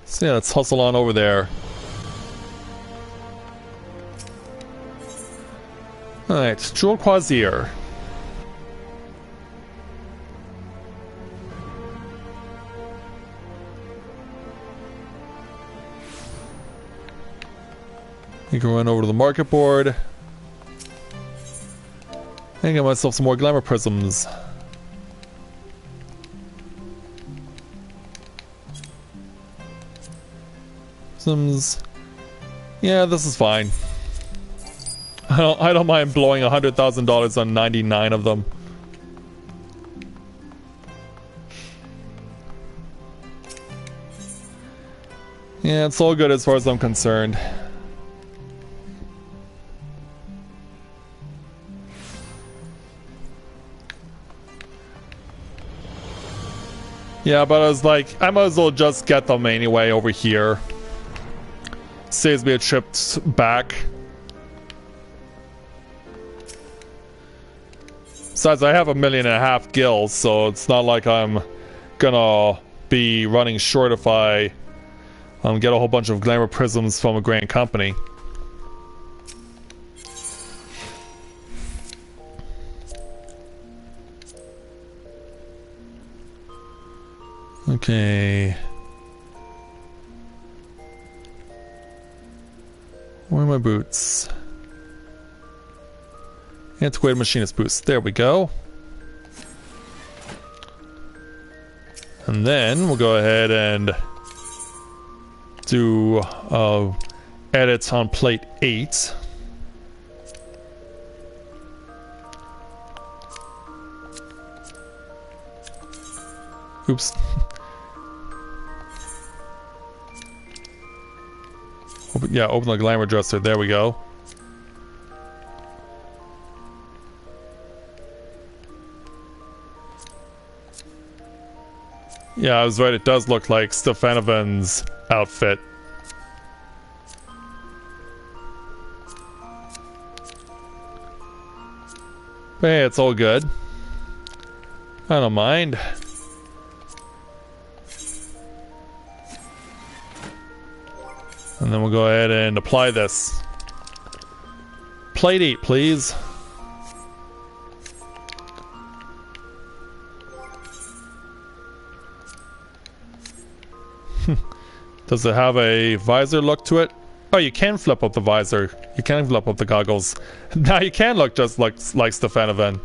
So yeah, let's hustle on over there. Alright, Jewel Quasir. You can run over to the market board and get myself some more glamour prisms. Yeah, this is fine. I don't mind blowing $100,000 on 99 of them. Yeah, it's all good as far as I'm concerned. Yeah, but I was like, I might as well just get them anyway over here. Saves me a trip back. Besides, I have 1.5 million gills, so it's not like I'm gonna be running short if I get a whole bunch of glamour prisms from a grand company. Okay. Where are my boots? Antiquated machinist boots. There we go. And then we'll go ahead and do edits on plate 8. Oops. Open the glamour dresser. There we go. Yeah, I was right. It does look like Stefanovan's outfit. But hey, it's all good. I don't mind. And then we'll go ahead and apply this. Plate 8, please. Does it have a visor look to it? Oh, you can flip up the visor. You can flip up the goggles. Now you can look just like Stefanovan.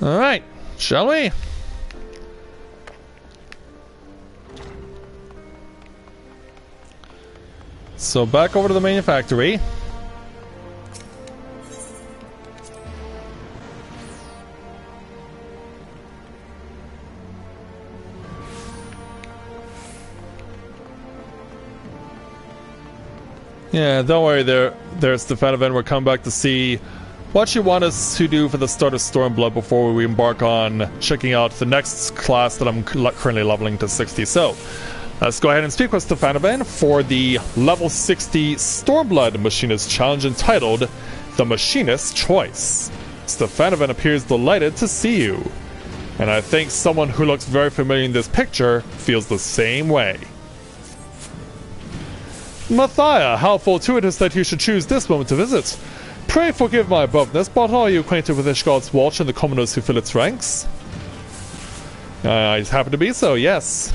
Alright, shall we? So back over to the main factory. Yeah, don't worry there's Stefanovan. We're coming back to see what you want us to do for the start of Stormblood before we embark on checking out the next class that I'm currently leveling to 60. So, let's go ahead and speak with Stefanovan for the level 60 Stormblood Machinist Challenge entitled The Machinist's Choice. Stefanovan appears delighted to see you, and I think someone who looks very familiar in this picture feels the same way. Matthia, how fortuitous that you should choose this moment to visit. Pray forgive my aboveness, but are you acquainted with Ishgard's Watch and the commoners who fill its ranks? I happen to be so, yes.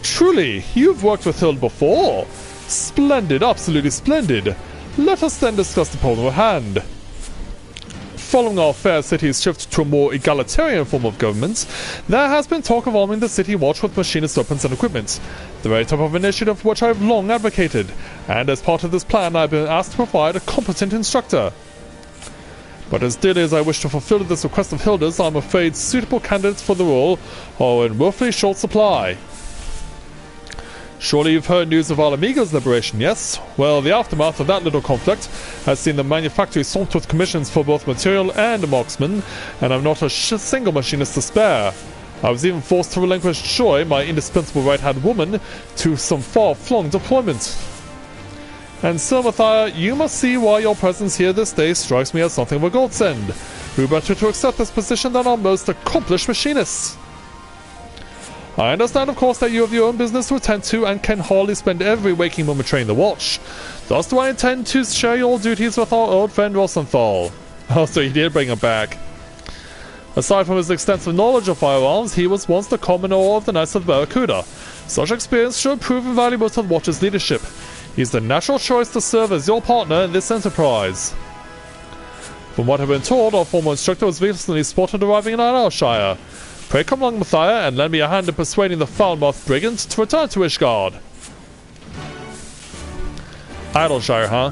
Truly, you've worked with Hild before. Splendid, absolutely splendid. Let us then discuss the problem at hand. Following our fair city's shift to a more egalitarian form of government, there has been talk of arming the city watch with machinist weapons and equipment, the very type of initiative which I have long advocated, and as part of this plan I have been asked to provide a competent instructor. But as dearly as I wish to fulfill this request of Hilda's, I am afraid suitable candidates for the role are in woefully short supply. Surely you've heard news of Alamiga's liberation, yes? Well, the aftermath of that little conflict has seen the manufactory swamped with commissions for both material and marksmen, and I've not a single machinist to spare. I was even forced to relinquish Joy, my indispensable right-hand woman, to some far-flung deployment. And so, Matthia, you must see why your presence here this day strikes me as something of a godsend. Who better to accept this position than our most accomplished machinists? I understand, of course, that you have your own business to attend to and can hardly spend every waking moment training the watch. Thus do I intend to share your duties with our old friend Rosenthal. Oh, so you did bring him back. Aside from his extensive knowledge of firearms, he was once the commoner of the Knights of Barracuda. Such experience should prove invaluable to the watch's leadership. He's the natural choice to serve as your partner in this enterprise. From what I've been told, our former instructor was recently spotted arriving in Eorzea. Pray come along, Matthia, and lend me a hand in persuading the foul-mouthed brigand to return to Ishgard. Eorzea, huh?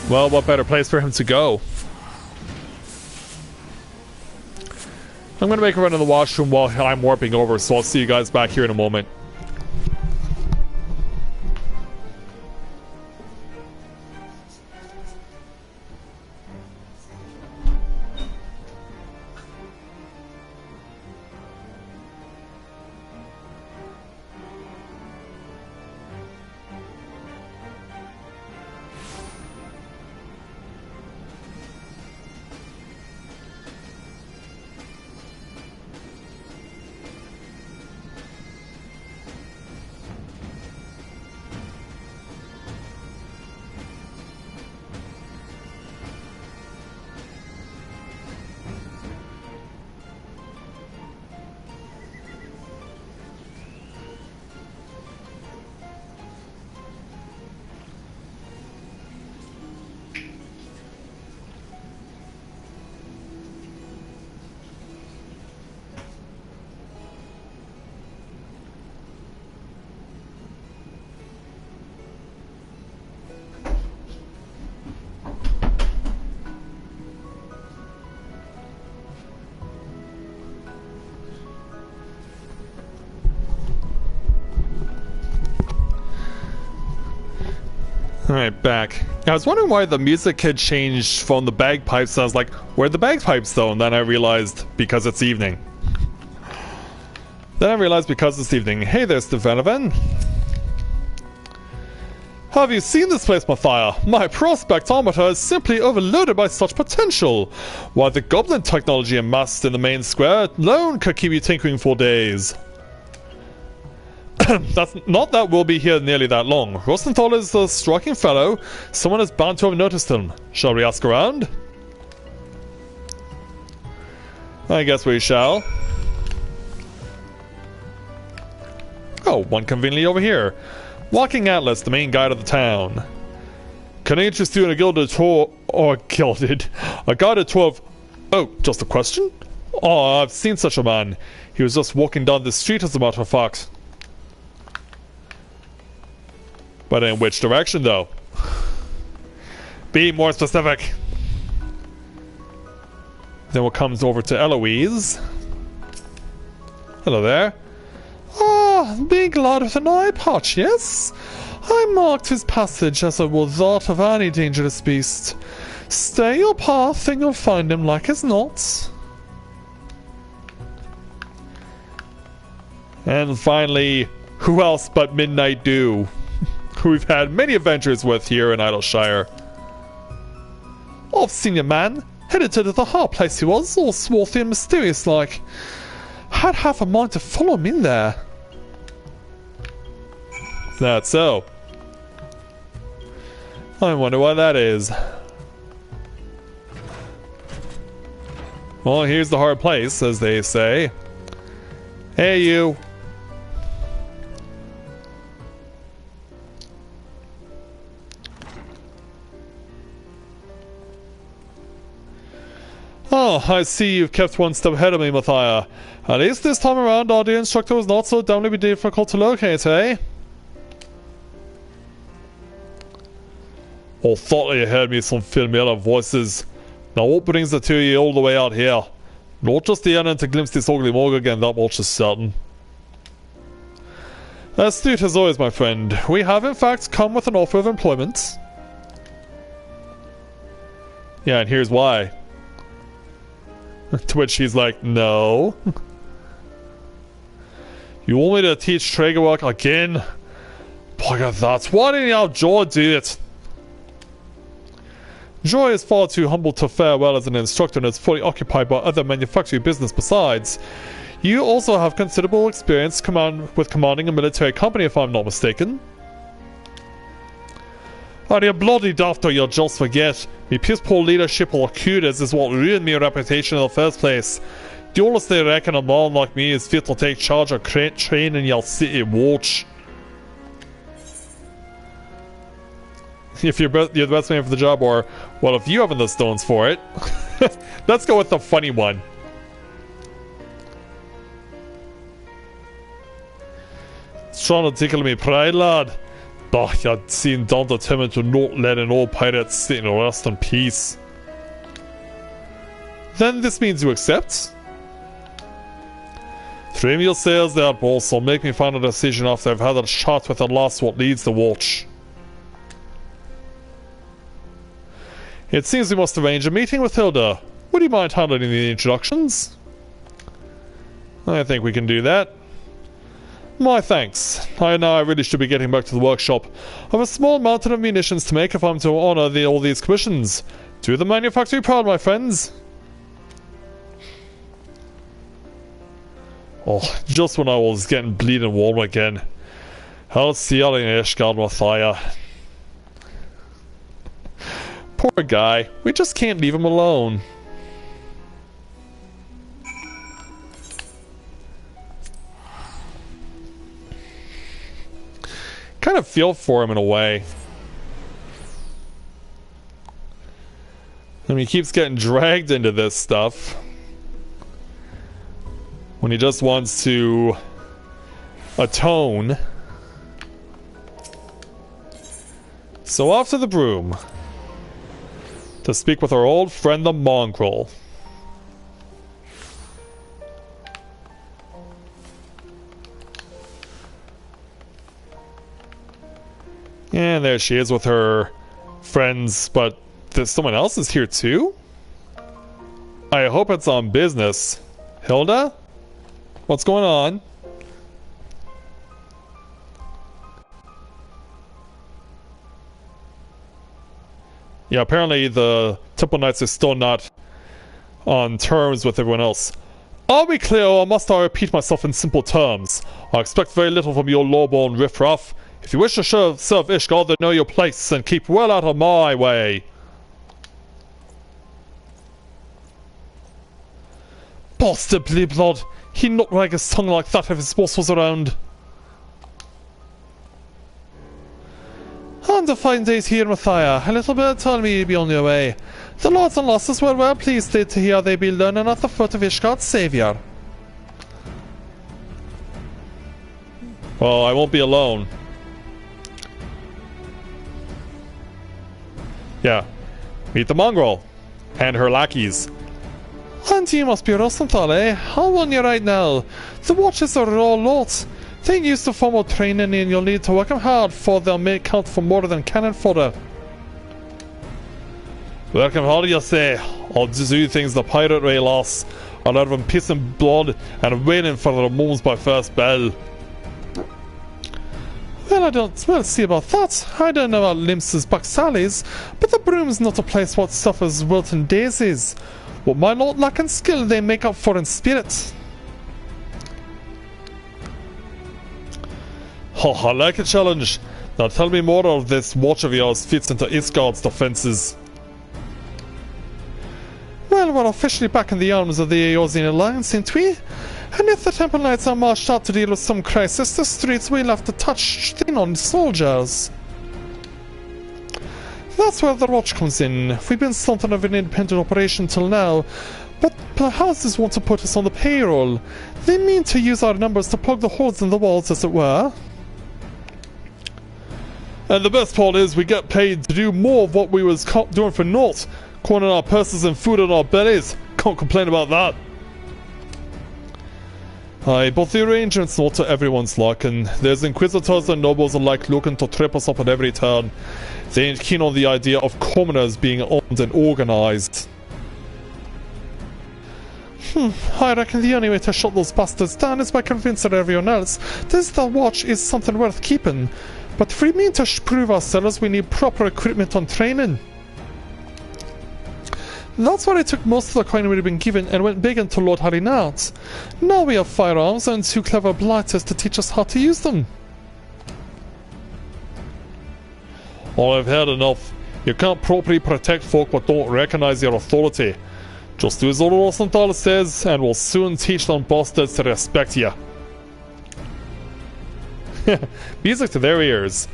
Well, what better place for him to go? I'm gonna make a run in the washroom while I'm warping over, so I'll see you guys back here in a moment. Alright, back. I was wondering why the music had changed from the bagpipes. I was like, where'd the bagpipes though? And then I realized because it's evening. Hey there, Stefanovan. Have you seen this place, Matthia? My prospectometer is simply overloaded by such potential. Why, the goblin technology amassed in the main square alone could keep you tinkering for days. That's not that we'll be here nearly that long. Rosenthal is a striking fellow. Someone is bound to have noticed him. Shall we ask around? I guess we shall. Oh, one conveniently over here. Walking Atlas, the main guide of the town. Can I interest you in a guided tour of... Oh, just a question? Oh, I've seen such a man. He was just walking down the street as a matter of fact. But in which direction, though? Be more specific. Then what comes over to Eloise. Hello there. Ah, big lad with an eye patch, yes? I marked his passage as I would that of any dangerous beast. Stay your path and you'll find him like as not. And finally, who else but Midnight Dew? Who we've had many adventures with here in Idleshire. I've seen your man. Headed to the hard place he was, all swarthy and mysterious like. Had half a mind to follow him in there. That's so. I wonder why that is. Well, here's the hard place, as they say. Hey, you. Oh, I see you've kept one step ahead of me, Matthia. At least this time around, our dear instructor was not so damnably difficult to locate, eh? Oh, thought you heard me some familiar voices. Now what brings the two of you all the way out here? Not just the errand to glimpse this ugly morgue again, that much is certain. Astute as always, my friend. We have in fact come with an offer of employment. Yeah, and here's why. To which he's like, no. You want me to teach Traeger work again? Bugger that. Why didn't you have Joy do it? Joy is far too humble to fare well as an instructor and is fully occupied by other manufacturing business besides. You also have considerable experience with commanding a military company, if I'm not mistaken. Oh, you bloody dafter, you'll just forget. Me piss poor leadership or kudos is what ruined me reputation in the first place. Do you honestly reckon a man like me is fit to take charge of train in your city watch? If you're the best man for the job, or, well, if you haven't the stones for it. Let's go with the funny one. It's trying to tickle me pride, lad. Bah, you seem damn determined to not let an old pirate sit and rest in peace. Then this means you accept? Trim your sails there, boss, or make me find a decision after I've had a chat with the last what leads the watch. It seems we must arrange a meeting with Hilda. Would you mind handling the introductions? I think we can do that. My thanks. I really should be getting back to the workshop. I have a small mountain of munitions to make if I'm to honour all these commissions. Do the manufactory proud, my friends. Oh, just when I was getting bleeding warm again. How's the yelling Ishgard Matthia? Poor guy. We just can't leave him alone. Kind of feel for him in a way. I mean, he keeps getting dragged into this stuff when he just wants to atone. So off to the broom to speak with our old friend the mongrel. And there she is with her friends, but there's someone else is here too? I hope it's on business. Hilda? What's going on? Yeah, apparently the Temple Knights are still not on terms with everyone else. I'll be clear, or must I repeat myself in simple terms? I expect very little from your lawborn riffraff. If you wish to serve Ishgard, then know your place and keep well out of my way. Bastard blue blood! He'd not wag his tongue like that if his boss was around. And a fine day's here, Matthia. A little bird told me you'd be on your way. The lords and lasses were well pleased to hear they be learning at the foot of Ishgard's saviour. Well, I won't be alone. Yeah. Meet the mongrel. And her lackeys. And you must be Rosenthal, eh? I'll warn you right now. The watches are a raw lot. They ain't used to formal training and you'll need to work them hard for they'll make count for more than cannon fodder. Work them hard, you say? I'll do things the pirate way, lass. I'll have them pissing blood and waiting for their moms by first bell. Well, I don't see about that. I don't know about Lims's Bucksallies, but the broom's not a place what suffers wilting daisies. What my lord lack in skill, they make up for in spirit. Oh, I like a challenge. Now tell me more of this watch of yours fits into Ishgard's defences. Well, we're officially back in the arms of the Eorzean Alliance, ain't we? And if the Temple Knights are marched out to deal with some crisis, the streets will have to touch thin on soldiers. That's where the watch comes in. We've been something of an independent operation till now, but the houses want to put us on the payroll. They mean to use our numbers to plug the holes in the walls, as it were. And the best part is we get paid to do more of what we was doing for naught. Corn in our purses and food in our bellies. Can't complain about that. Aye, but the arrangement's not to everyone's liking. There's inquisitors and nobles alike looking to trip us up at every turn. They ain't keen on the idea of commoners being armed and organised. I reckon the only way to shut those bastards down is by convincing everyone else the watch is something worth keeping. But if we mean to prove ourselves, we need proper equipment and training. That's why I took most of the coin we'd been given and went big into Lord Harry-Nart. Now we have firearms and two clever blighters to teach us how to use them. Oh, I've had enough. You can't properly protect folk but don't recognise your authority. Just do as Lord Rosenthal says and we'll soon teach them bastards to respect you. Music to their ears.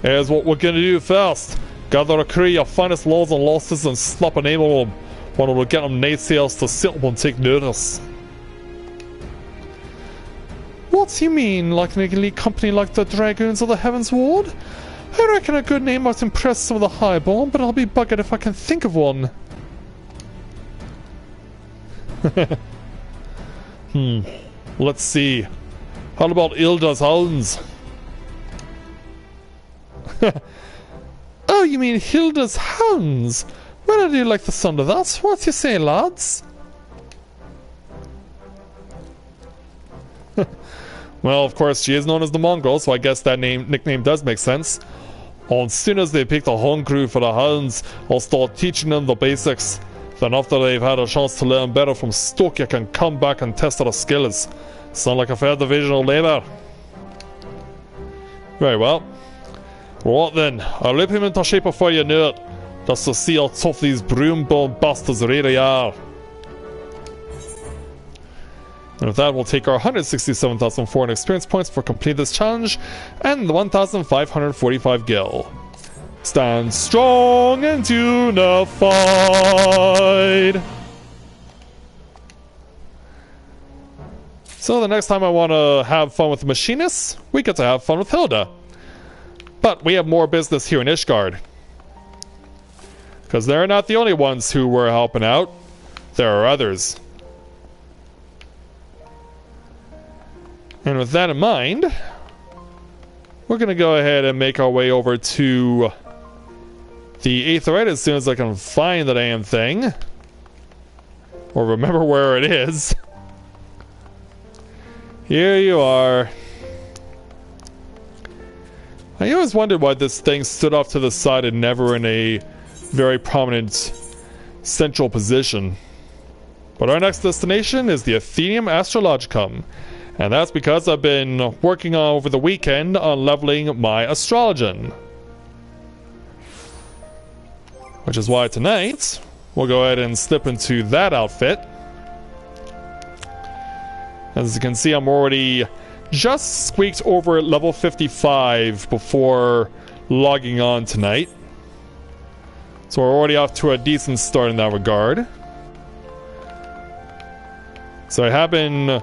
Here's what we're gonna do first. Gather a crew of finest lords and lasses and slap a name on them. One will get them naysayers to sit up and take notice. What do you mean, like an elite company like the Dragoons of the Heavens Ward? I reckon a good name might impress some of the highborn, but I'll be buggered if I can think of one. Let's see. How about Hilda's Hounds? Oh, you mean Hilda's Hounds? Well, I do like the sound of that. What do you say, lads? Well, of course, she is known as the Mongrel, so I guess that nickname does make sense. And as soon as they pick the home crew for the Hounds, I'll start teaching them the basics. Then after they've had a chance to learn better from Stoke, you can come back and test their skills. Sound like a fair division of labour? Very well. Right then, I'll whip him into shape before you know it. Just to see how tough these broom-born bastards really are. And with that, we'll take our 167,400 experience points for completing this challenge, and the 1,545 gil. Stand strong and unified! So the next time I want to have fun with the machinists, we get to have fun with Hilda. But we have more business here in Ishgard. Because they're not the only ones who were helping out. There are others. And with that in mind, we're gonna go ahead and make our way over to the Aetherite as soon as I can find the damn thing. Or remember where it is. Here you are. I always wondered why this thing stood off to the side and never in a very prominent central position. But our next destination is the Athenium Astrologicum. And that's because I've been working on over the weekend on leveling my Astrologian. Which is why tonight, we'll go ahead and slip into that outfit. As you can see, I'm already just squeaked over level 55 before logging on tonight. So we're already off to a decent start in that regard. So I have been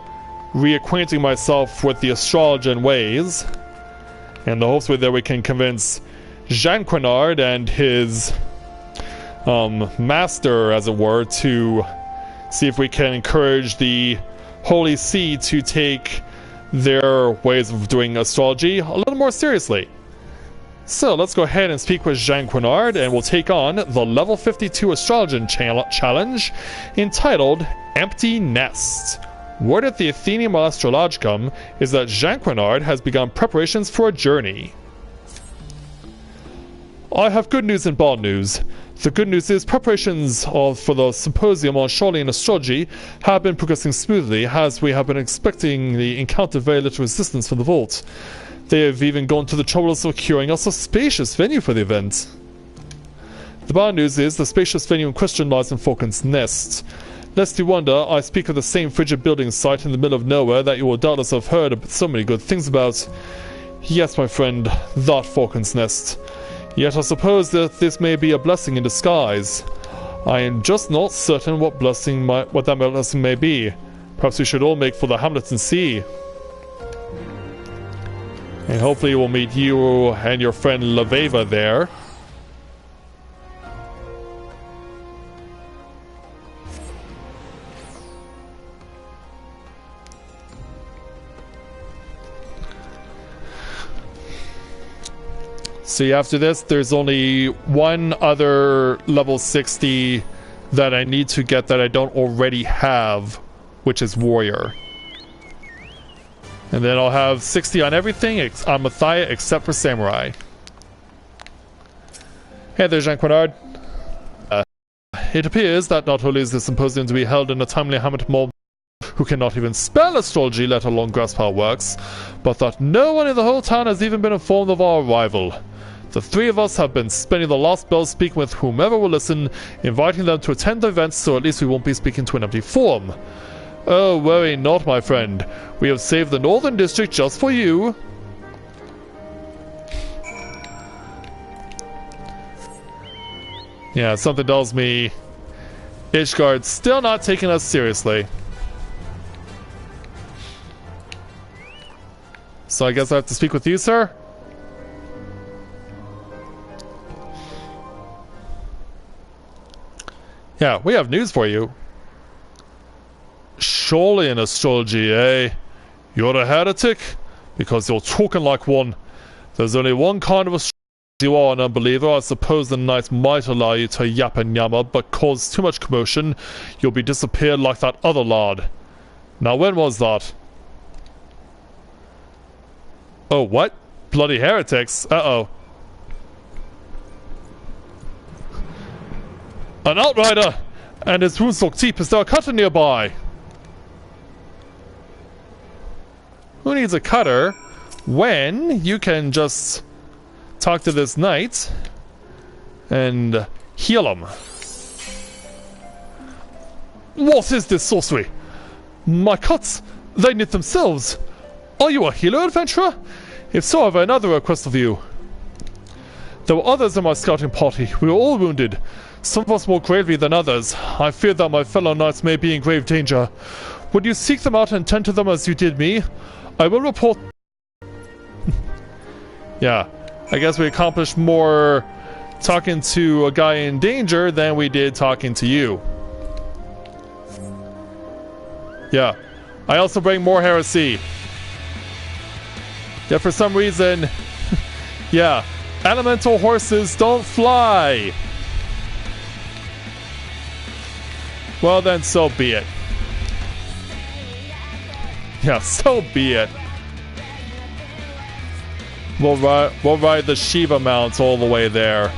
reacquainting myself with the Astrologian ways, and the hopes were that we can convince Jean Quinard and his master, as it were, to see if we can encourage the Holy See to take their ways of doing astrology a little more seriously. So let's go ahead and speak with Jean Quinard, and we'll take on the level 52 Astrologian challenge entitled Empty Nest. Word at the Athenium Astrologicum is that Jean Quinard has begun preparations for a journey. I have good news and bad news. The good news is preparations for the symposium on Charlene astrology have been progressing smoothly, as we have been expecting the encounter very little resistance from the vault. They have even gone to the trouble of securing us a spacious venue for the event. The bad news is the spacious venue in question lies in Falcon's Nest. Lest you wonder, I speak of the same frigid building site in the middle of nowhere that you will doubtless have heard so many good things about. Yes, my friend, that Falcon's Nest. Yet I suppose that this may be a blessing in disguise. I am just not certain what that blessing may be. Perhaps we should all make for the hamlet and see. And hopefully we'll meet you and your friend Laveva there. See, after this, there's only one other level 60 that I need to get that I don't already have, which is Warrior. And then I'll have 60 on everything on Matthia except for Samurai. Hey there, Jean Quinard. It appears that not only is the symposium to be held in a timely hamlet mob who cannot even spell astrology, let alone grasp how it works, but that no one in the whole town has even been informed of our arrival. The three of us have been spending the last bell speaking with whomever will listen, inviting them to attend the event, so at least we won't be speaking to an empty form. Oh, worry not, my friend. We have saved the Northern District just for you. Yeah, something tells me Ishgard's still not taking us seriously. So I guess I have to speak with you, sir? Yeah, we have news for you. Surely in astrology, eh? You're a heretic? Because you're talking like one. There's only one kind of astrology. You are an unbeliever. I suppose the knight might allow you to yap and yammer, but cause too much commotion, you'll be disappeared like that other lad. Now when was that? Oh, what? Bloody heretics. Uh-oh. An outrider! And his wounds look deep. Is there a cutter nearby? Who needs a cutter when you can just talk to this knight and heal him? What is this sorcery? My cuts, they knit themselves. Are you a healer, adventurer? If so, I have another request of you. There were others in my scouting party. We were all wounded. Some of us more gravely than others. I fear that my fellow knights may be in grave danger. Would you seek them out and tend to them as you did me? I will report... Yeah, I guess we accomplished more talking to a guy in danger than we did talking to you. Yeah, I also bring more heresy. Yet for some reason, yeah, elemental horses don't fly. Well then, so be it. Yeah, so be it. We'll ride the Shiva mounts all the way there.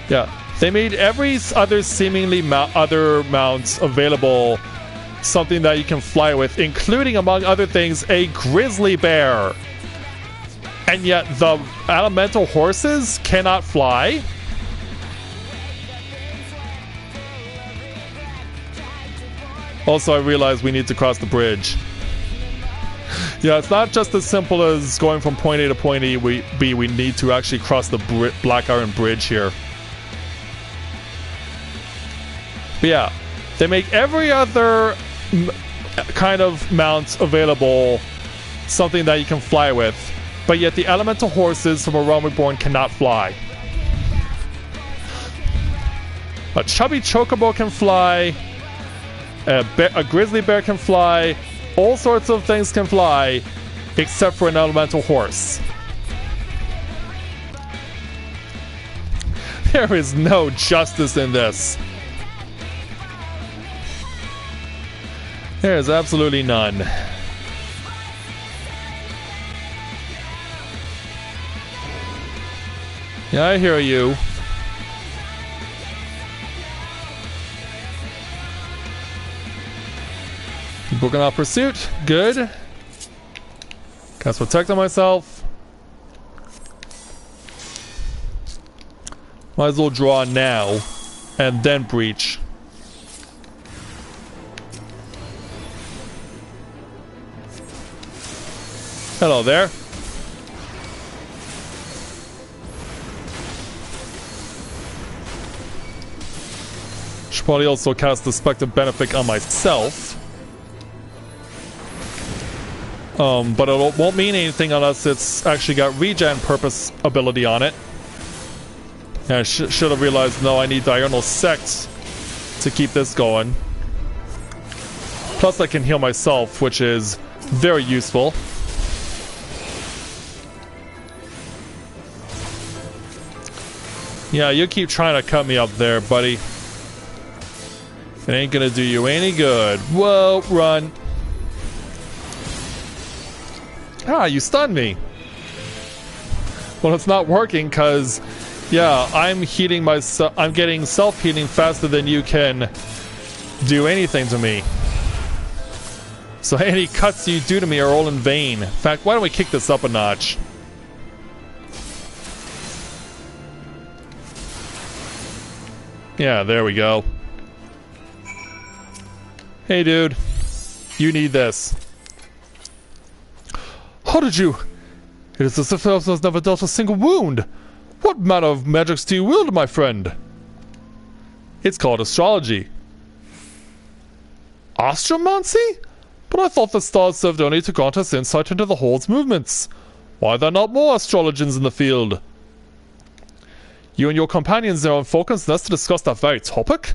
Yeah, they made every other seemingly other mounts available something that you can fly with, including, among other things, a grizzly bear. And yet the elemental horses cannot fly? Also, I realize we need to cross the bridge. Yeah, it's not just as simple as going from point A to point B. We need to actually cross the Black Iron Bridge here. But yeah, they make every other kind of mount available something that you can fly with, but yet the elemental horses from A Realm Reborn cannot fly. A chubby chocobo can fly. A grizzly bear can fly. All sorts of things can fly, except for an elemental horse. There is no justice in this. There is absolutely none. Yeah, I hear you. Booking off pursuit. Good. Cast Protect on myself. Might as well draw now and then breach. Hello there. Should probably also cast the Spectre Benefic on myself. But it won't mean anything unless it's actually got regen purpose ability on it. And I should have realized, no, I need Diurnal Sect to keep this going. Plus I can heal myself, which is very useful. Yeah, you keep trying to cut me up there, buddy. It ain't gonna do you any good. Whoa, run. Ah, you stunned me. Well, it's not working because, yeah, I'm healing myself. I'm getting self-healing faster than you can do anything to me. So any cuts you do to me are all in vain. In fact, why don't we kick this up a notch? Yeah, there we go. Hey, dude. You need this. How did you? It is as if I was never dealt a single wound. What manner of magics do you wield, my friend? It's called astrology. Astromancy? But I thought the stars served only to grant us insight into the Horde's movements. Why are there not more astrologians in the field? You and your companions are on Falcon's Nest to discuss that very topic?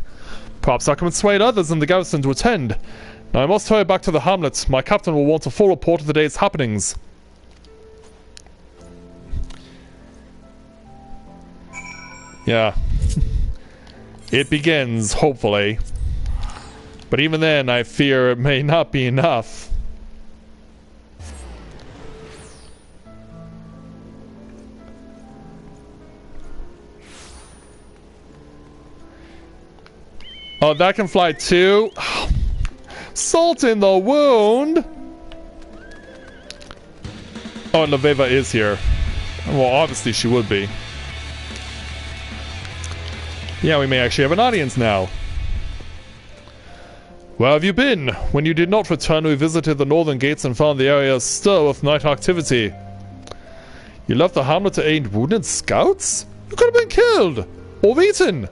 Perhaps I can persuade others in the garrison to attend. Now I must hurry back to the hamlet. My captain will want a full report of the day's happenings. Yeah. It begins, hopefully. But even then, I fear it may not be enough. Oh, that can fly too? Salt in the wound! Oh, and Leveva is here. Well, obviously she would be. Yeah, we may actually have an audience now. Where have you been? When you did not return, we visited the northern gates and found the area astir with night activity. You left the hamlet to aid wounded scouts? You could have been killed! Or eaten!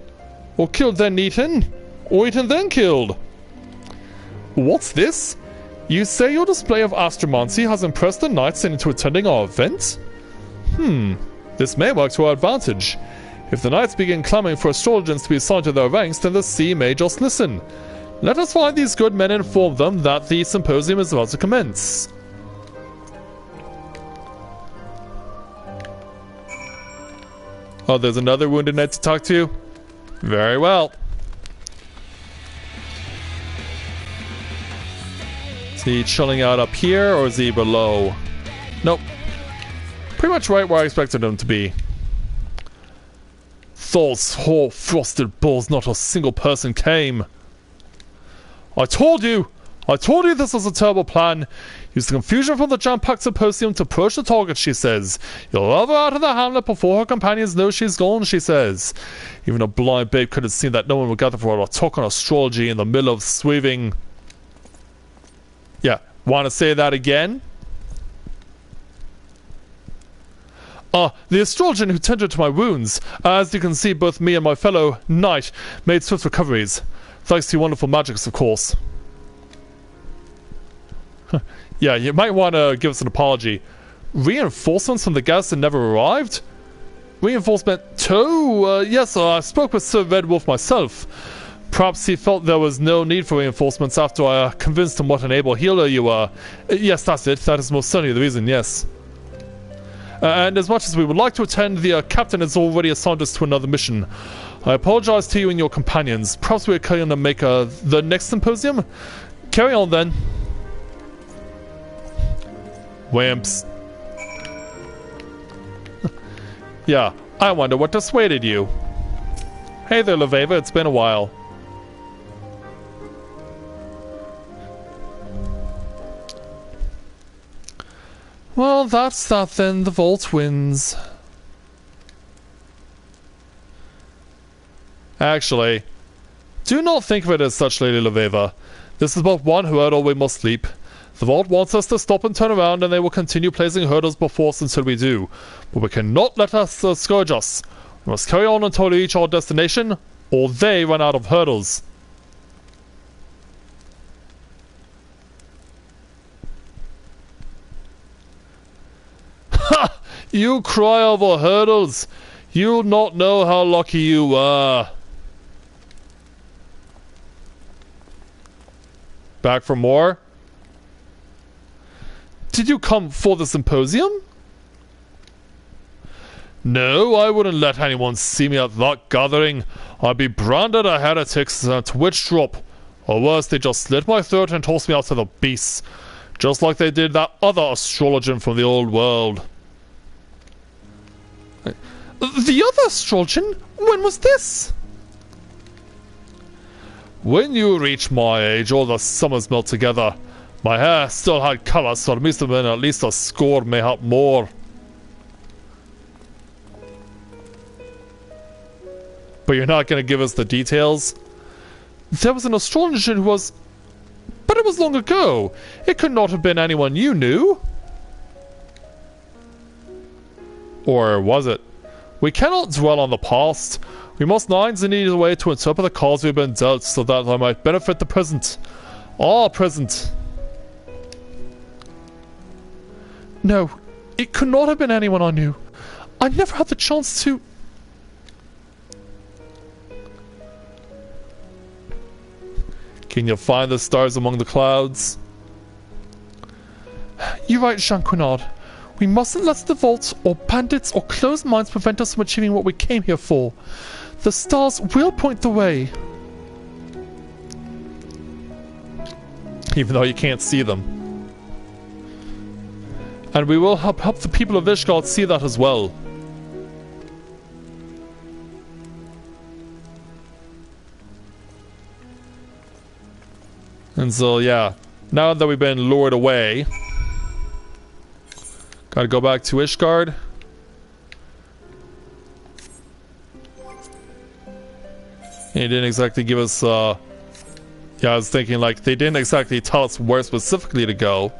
Or killed then eaten! Or eaten then killed! What's this? You say your display of astromancy has impressed the knights into attending our event? This may work to our advantage. If the knights begin clamoring for astrologers to be assigned to their ranks, then the sea may just listen. Let us find these good men and inform them that the symposium is about to commence. Oh, there's another wounded knight to talk to? Very well. Is he chilling out up here, or is he below? Nope. Pretty much right where I expected him to be. Those whole frosted balls, not a single person came. I told you this was a terrible plan. Use the confusion from the jam-packed symposium to approach the target, she says. You'll love her out of the hamlet before her companions know she's gone, she says. Even a blind babe could have seen that no one would gather for a talk on astrology in the middle of sweaving. Yeah, want to say that again? The astrologer who tended to my wounds. As you can see, both me and my fellow knight made swift recoveries. Thanks to your wonderful magics, of course. Yeah, you might want to give us an apology. Reinforcements from the garrison never arrived? Reinforcement 2? Yes, I spoke with Sir Red Wolf myself. Perhaps he felt there was no need for reinforcements after I convinced him what an able healer you are. Yes, that's it. That is most certainly the reason, yes. And as much as we would like to attend, the captain has already assigned us to another mission. I apologize to you and your companions. Perhaps we're going to make the next symposium? Carry on then. Wimps. Yeah, I wonder what dissuaded you. Hey there, Laveva, it's been a while. Well, that's that then. The vault wins. Actually, do not think of it as such, Lady Laveva. This is but one hurdle we must leap. The vault wants us to stop and turn around, and they will continue placing hurdles before us until we do. But we cannot let us scourge us. We must carry on until we reach our destination, or they run out of hurdles. Ha! You cry over hurdles. You not know how lucky you are. Back for more? Did you come for the symposium? No, I wouldn't let anyone see me at that gathering. I'd be branded a heretic and witch drop. Or worse, they just slit my throat and tossed me out to the beasts. Just like they did that other astrologian from the old world. The other astrologian? When was this? When you reach my age, all the summers melt together. My hair still had colour, so it must have been at least a score, mayhap more. But you're not going to give us the details? There was an astrologer who was... But it was long ago. It could not have been anyone you knew. Or was it? We cannot dwell on the past. We must find and need a way to interpret the cards we've been dealt so that they might benefit the present. Our present. No, it could not have been anyone I knew. I never had the chance to... Can you find the stars among the clouds? You're right, Jean Quinard. We mustn't let the vault, or bandits, or closed minds prevent us from achieving what we came here for. The stars will point the way. Even though you can't see them. And we will help the people of Ishgard see that as well. And so, yeah. Now that we've been lured away... Gotta go back to Ishgard. He didn't exactly give us, yeah, I was thinking, like, they didn't exactly tell us where specifically to go.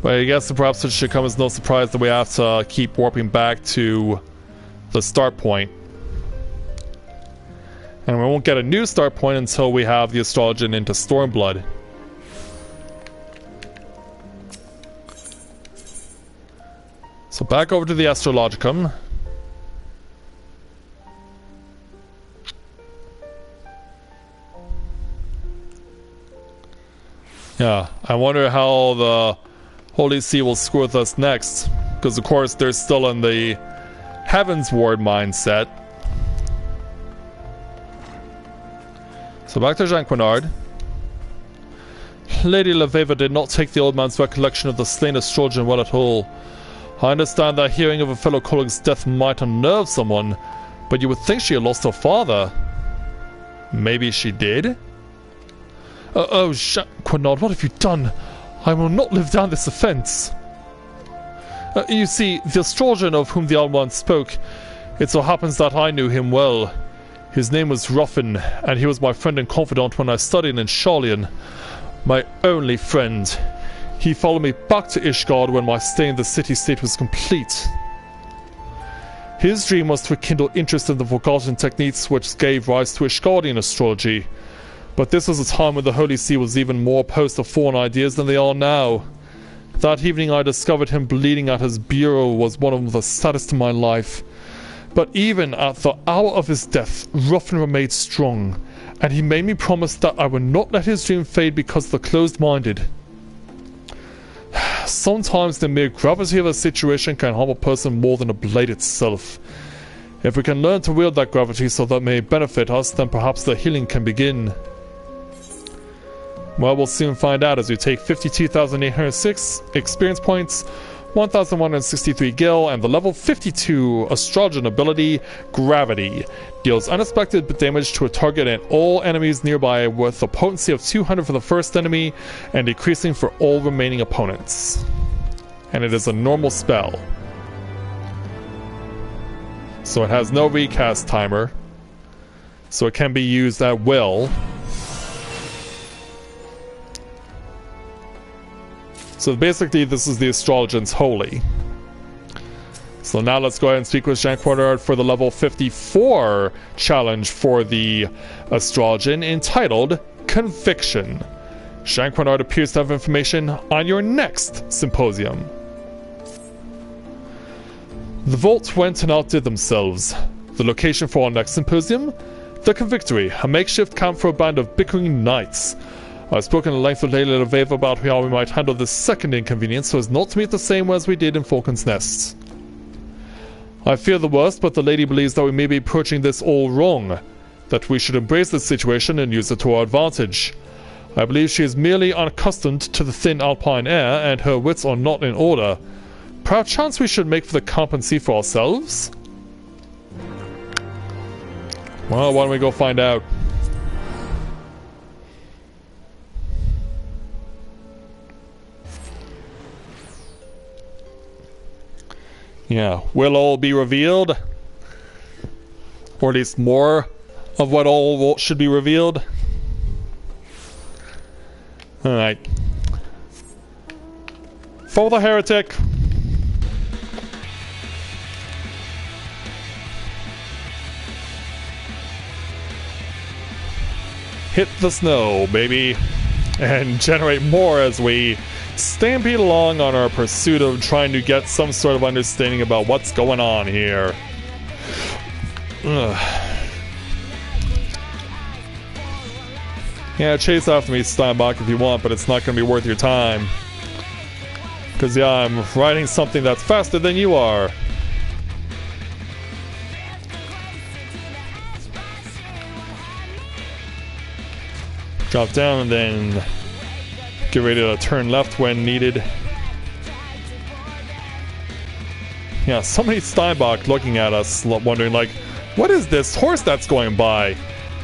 But I guess perhaps it should come as no surprise that we have to keep warping back to the start point. And we won't get a new start point until we have the astrologian into Stormblood. So back over to the Astrologicum. Yeah, I wonder how the Holy See will screw with us next. Because of course they're still in the Heavens Ward mindset. So back to Jean Quinard. Lady Leveva did not take the old man's recollection of the slain astrologer well at all. I understand that hearing of a fellow colleague's death might unnerve someone, but you would think she had lost her father. Maybe she did? Oh, Jean Quinard, what have you done? I will not live down this offense. You see, the astrologer of whom the old man spoke, it so happens that I knew him well. His name was Ruffin, and he was my friend and confidant when I studied in Charlian. My only friend. He followed me back to Ishgard when my stay in the city-state was complete. His dream was to rekindle interest in the forgotten techniques which gave rise to Ishgardian astrology. But this was a time when the Holy See was even more opposed to foreign ideas than they are now. That evening I discovered him bleeding at his bureau was one of the saddest in my life. But even at the hour of his death, Ruffin remained strong, and he made me promise that I would not let his dream fade because of the closed-minded. Sometimes the mere gravity of a situation can harm a person more than a blade itself. If we can learn to wield that gravity so that it may benefit us, then perhaps the healing can begin. Well, we'll soon find out as we take 52,806 experience points, 1,163 gil, and the level 52 astrologian ability, Gravity. Deals unexpected damage to a target and all enemies nearby with a potency of 200 for the first enemy and decreasing for all remaining opponents. And it is a normal spell. So it has no recast timer. So it can be used at will. So basically this is the Astrologian's Holy. So now let's go ahead and speak with Jean Quinard for the level 54 challenge for the Astrologian entitled Conviction. Jean Quinard appears to have information on your next symposium. The Vault went and outdid themselves. The location for our next symposium? The Convictory, a makeshift camp for a band of bickering knights. I've spoken at length with Lady Leveva about how we might handle this second inconvenience so as not to meet the same way as we did in Falcon's Nest. I fear the worst, but the lady believes that we may be approaching this all wrong, that we should embrace this situation and use it to our advantage. I believe she is merely unaccustomed to the thin alpine air and her wits are not in order. Perchance we should make for the camp and see for ourselves? Well, why don't we go find out? Yeah, will all be revealed? Or at least more of what all should be revealed? Alright. For the heretic! Hit the snow, baby! And generate more as we stampede along on our pursuit of trying to get some sort of understanding about what's going on here. Ugh. Yeah, chase after me, Steinbach, if you want, but it's not going to be worth your time. Because, yeah, I'm riding something that's faster than you are. Drop down and then get ready to turn left when needed. Yeah, somebody Steinbach looking at us, wondering like, what is this horse that's going by?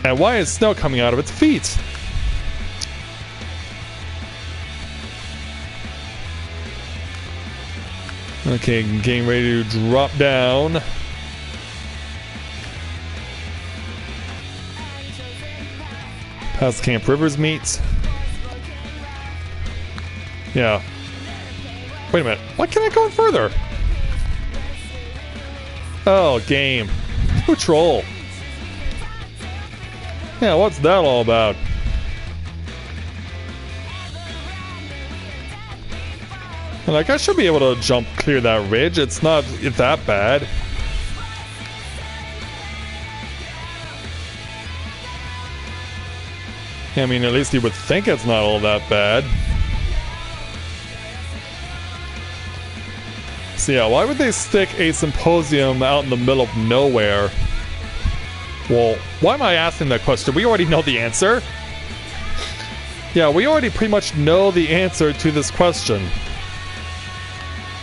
And why is snow coming out of its feet? Okay, getting ready to drop down. Past Camp Rivers meet. Yeah. Wait a minute. Why can't I go further? Oh, game. Patrol. Yeah, what's that all about? Like, I should be able to jump clear that ridge. It's not that bad. I mean, at least you would think it's not all that bad. So yeah, why would they stick a symposium out in the middle of nowhere? Well, why am I asking that question? We already know the answer. Yeah, we already pretty much know the answer to this question.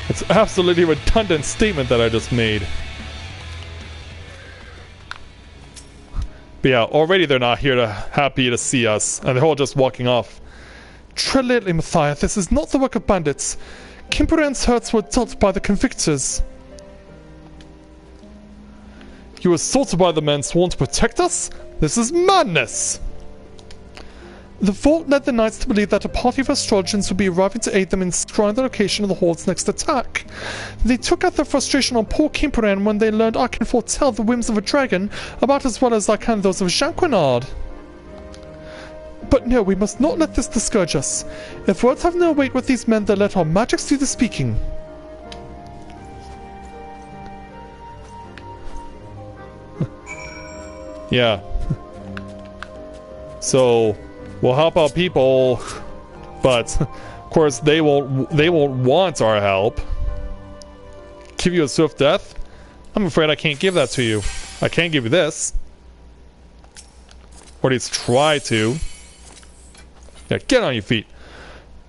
It's an absolutely redundant statement that I just made. But yeah, already they're not happy to see us, and they're all just walking off. Tread lightly, Matthia. This is not the work of bandits. Kimperan's hurts were dealt by the convictors. You were assaulted by the men sworn to protect us? This is madness! The vault led the knights to believe that a party of astrologers would be arriving to aid them in scrying the location of the Horde's next attack. They took out their frustration on poor Kimperan when they learned I can foretell the whims of a dragon about as well as I can those of Jean-Quinard. But no, we must not let this discourage us. If words have no weight with these men, then let our magics do the speaking. Yeah. So, we'll help out people, but of course they won't want our help. Give you a swift death? I'm afraid I can't give that to you. I can't give you this. Or at least try to. Yeah, get on your feet.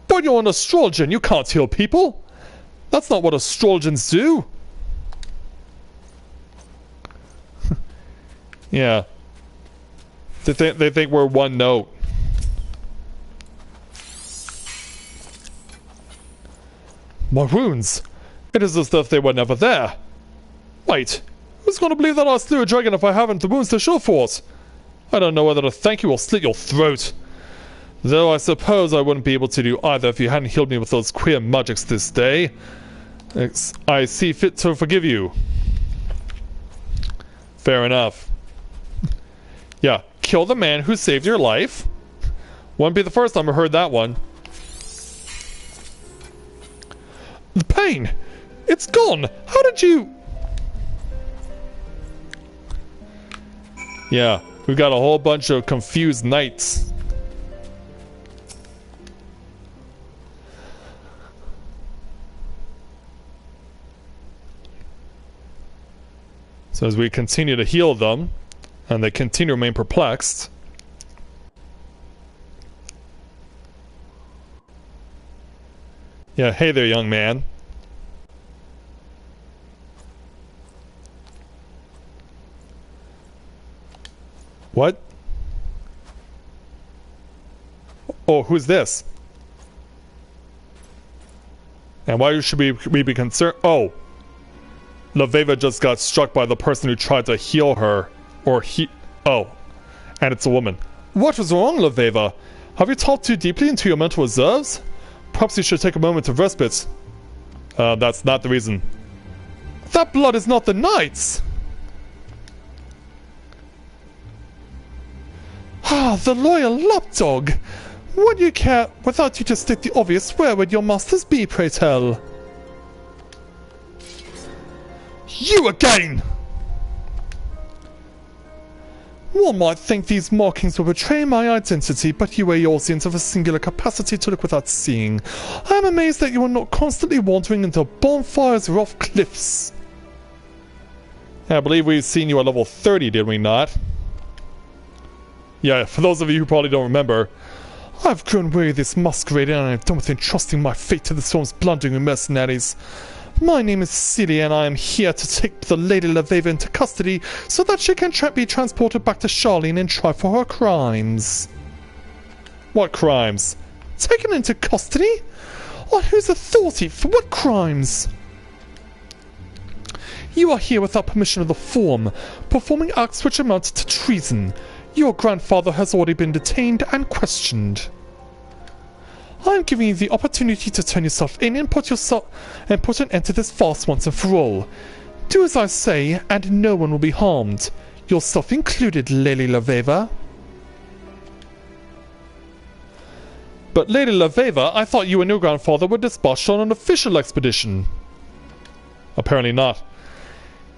But you're an astrologer, you can't heal people. That's not what astrologers do. Yeah. They think we're one note. My wounds. It is as if they were never there. Wait. Who's going to believe that I slew a dragon if I haven't the wounds to show for it? I don't know whether to thank you or slit your throat. Though I suppose I wouldn't be able to do either if you hadn't healed me with those queer magics this day. I see fit to forgive you. Fair enough. Yeah, kill the man who saved your life. Wouldn't be the first time I heard that one. The pain! It's gone! How did you... Yeah, we've got a whole bunch of confused knights. So as we continue to heal them, and they continue to remain perplexed. Yeah, hey there, young man. What? Oh, who's this? And why should we be concerned? Oh. Laveva just got struck by the person who tried to heal her. Oh. And it's a woman. What was wrong, Laveva? Have you talked too deeply into your mental reserves? Perhaps you should take a moment of respite. That's not the reason. That blood is not the knight's! Ah, the loyal lapdog! Would you care, without you to state the obvious, where would your masters be, pray tell? You again! One might think these markings will betray my identity, but you Eorzeans have a singular capacity to look without seeing. I am amazed that you are not constantly wandering into bonfires or off cliffs. I believe we've seen you at level 30, did we not? Yeah, for those of you who probably don't remember, I've grown weary of this masquerading and I'm done with entrusting my fate to the storm's blundering mercenaries. My name is Celia and I am here to take the Lady Laveva into custody so that she can be transported back to Charlene and tried for her crimes. What crimes? Taken into custody? On whose authority? For what crimes? You are here without permission of the Form, performing acts which amount to treason. Your grandfather has already been detained and questioned. I am giving you the opportunity to turn yourself in and put an end to this farce once and for all. Do as I say, and no one will be harmed. Yourself included, Lady Laveva. But Lady Laveva, I thought you and your grandfather were dispatched on an official expedition. Apparently not.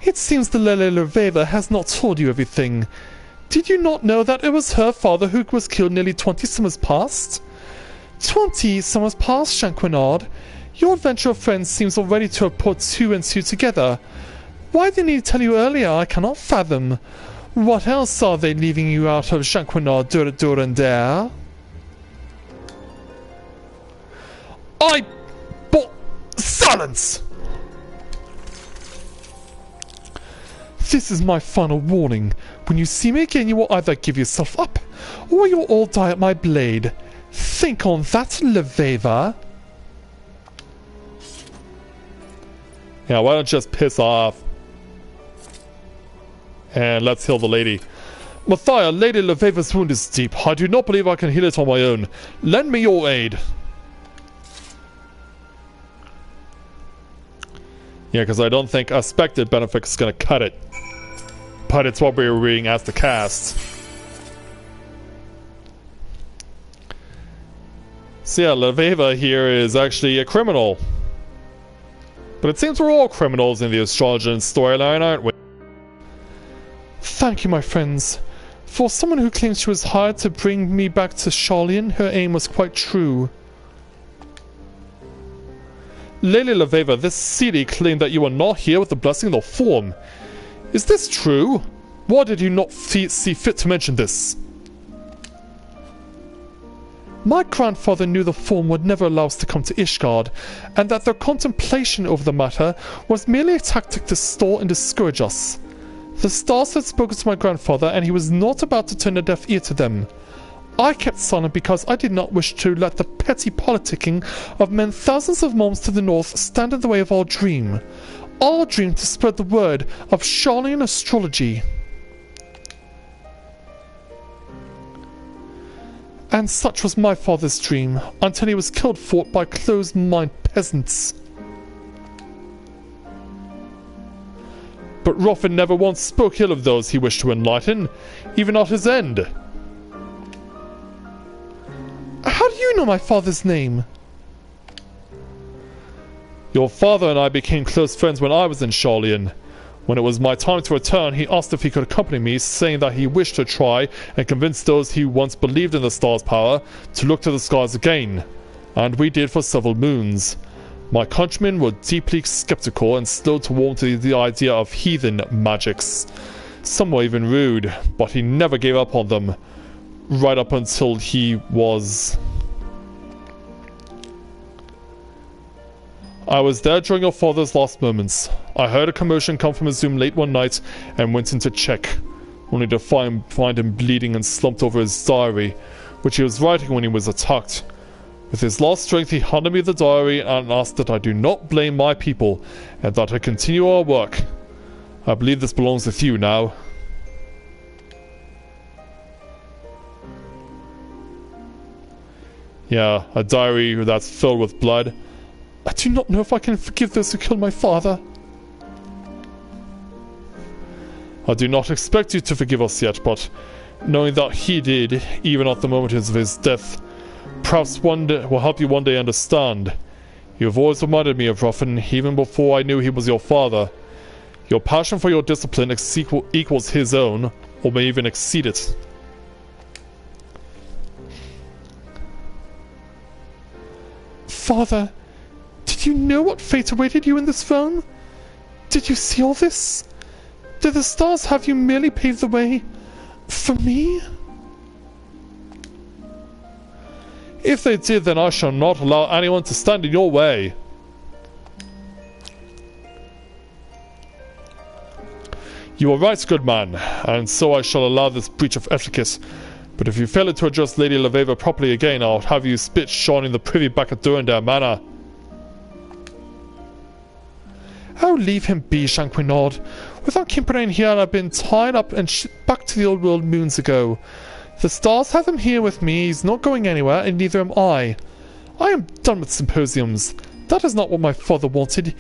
It seems the Lady Laveva has not told you everything. Did you not know that it was her father who was killed nearly 20 summers past? 20 summers past, Jean-Quinard. Your adventurer friend seems already to have put two and two together. Why didn't he tell you earlier, I cannot fathom. What else are they leaving you out of Jean-Quenard Durandare? Silence! This is my final warning. When you see me again, you will either give yourself up, or you'll all die at my blade. Think on that, Leveva. Yeah, why don't you just piss off? And let's heal the lady. Matthia, Lady Leveva's wound is deep. I do not believe I can heal it on my own. Lend me your aid. Yeah, because I don't think Aspected Benefic is going to cut it. But it's what we were being asked to cast. So yeah, Leveva here is actually a criminal. But it seems we're all criminals in the astrologer storyline, aren't we? Thank you, my friends. For someone who claims she was hired to bring me back to Charlian, her aim was quite true. Lady Leveva, this CD claimed that you were not here with the blessing of the form. Is this true? Why did you not see fit to mention this? My grandfather knew the form would never allow us to come to Ishgard, and that their contemplation over the matter was merely a tactic to stall and discourage us. The stars had spoken to my grandfather, and he was not about to turn a deaf ear to them. I kept silent because I did not wish to let the petty politicking of men thousands of miles to the north stand in the way of our dream. Our dream to spread the word of Charlian astrology. And such was my father's dream, until he was killed for it by closed-minded peasants. But Ruffin never once spoke ill of those he wished to enlighten, even at his end. How do you know my father's name? Your father and I became close friends when I was in Charlian. When it was my time to return, he asked if he could accompany me, saying that he wished to try and convince those who once believed in the stars' power to look to the skies again. And we did for several moons. My countrymen were deeply skeptical and slow to warm to the idea of heathen magics. Some were even rude, but he never gave up on them. Right up until he was... I was there during your father's last moments. I heard a commotion come from his room late one night and went in to check, only to find him bleeding and slumped over his diary, which he was writing when he was attacked. With his last strength, he handed me the diary and asked that I do not blame my people and that I continue our work. I believe this belongs with you now. Yeah, a diary that's filled with blood. I do not know if I can forgive those who killed my father. I do not expect you to forgive us yet, but knowing that he did, even at the moment of his death, perhaps one day will help you one day understand. You have always reminded me of Ruffin, even before I knew he was your father. Your passion for your discipline equals his own, or may even exceed it. Father, did you know what fate awaited you in this realm? Did you see all this? Did the stars have you merely pave the way for me? If they did, then I shall not allow anyone to stand in your way. You are right, good man, and so I shall allow this breach of etiquette. But if you fail to address Lady Leveva properly again, I'll have you spit shone in the privy back at Durandare Manor. Oh, leave him be, Jean-Quenard. Without Kimperane here, I'd have been tied up and back to the old world moons ago. The stars have him here with me, he's not going anywhere, and neither am I. I am done with symposiums. That is not what my father wanted.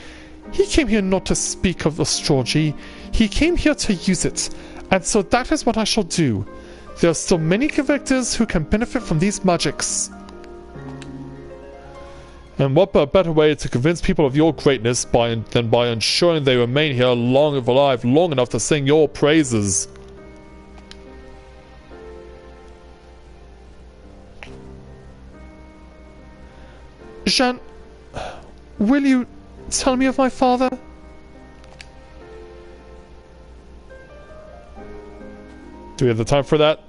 He came here not to speak of astrology, he came here to use it, and so that is what I shall do. There are still many collectors who can benefit from these magics. And what better way to convince people of your greatness than by ensuring they remain here alive long enough to sing your praises? Jean... will you tell me of my father? Do we have the time for that?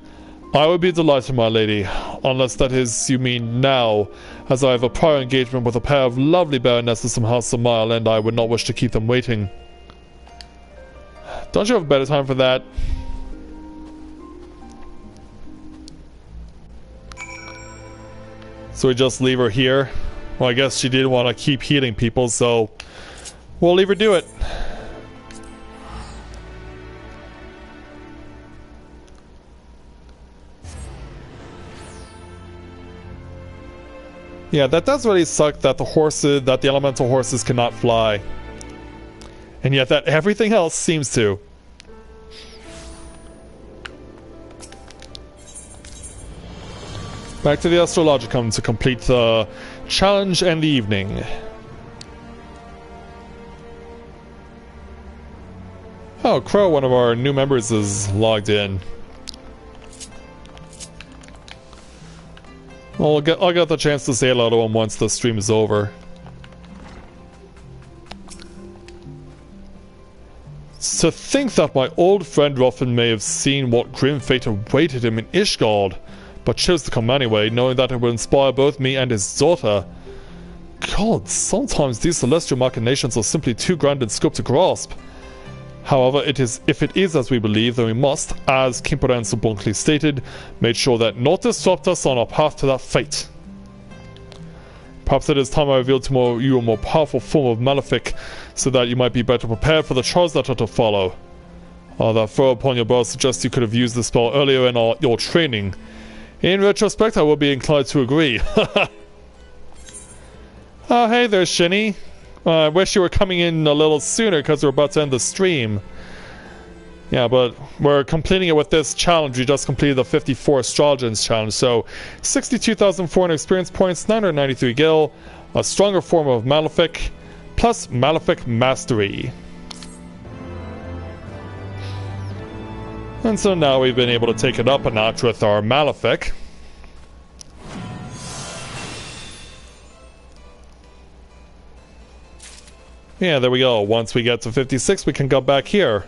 I would be delighted, my lady, unless that is you mean now, as I have a prior engagement with a pair of lovely baronesses from House of Mile, and I would not wish to keep them waiting. Don't you have a better time for that? So we just leave her here? Well, I guess she didn't want to keep healing people, so we'll leave her do it. Yeah, that does really suck that the elemental horses cannot fly. And yet that everything else seems to. Back to the Astrologicum to complete the challenge and the evening. Oh, Crow, one of our new members, is logged in. Well, I'll get the chance to say hello to him once the stream is over. To think that my old friend Ruffin may have seen what grim fate awaited him in Ishgard, but chose to come anyway, knowing that it would inspire both me and his daughter. God, sometimes these celestial machinations are simply too grand in scope to grasp. However, if it is as we believe, then we must, as Kimperan so bluntly stated, make sure that not disrupt us on our path to that fate. Perhaps it is time I revealed to you a more powerful form of Malefic, so that you might be better prepared for the trials that are to follow. That throw upon your bow suggests you could have used the spell earlier in your training. In retrospect, I will be inclined to agree. Oh, hey there, Shinny. I wish you were coming in a little sooner because we're about to end the stream. Yeah, but we're completing it with this challenge. We just completed the 54 Astrologians challenge. So, 62,400 experience points, 993 gil, a stronger form of Malefic, plus Malefic Mastery. And so now we've been able to take it up a notch with our Malefic. Yeah, there we go. Once we get to 56, we can go back here.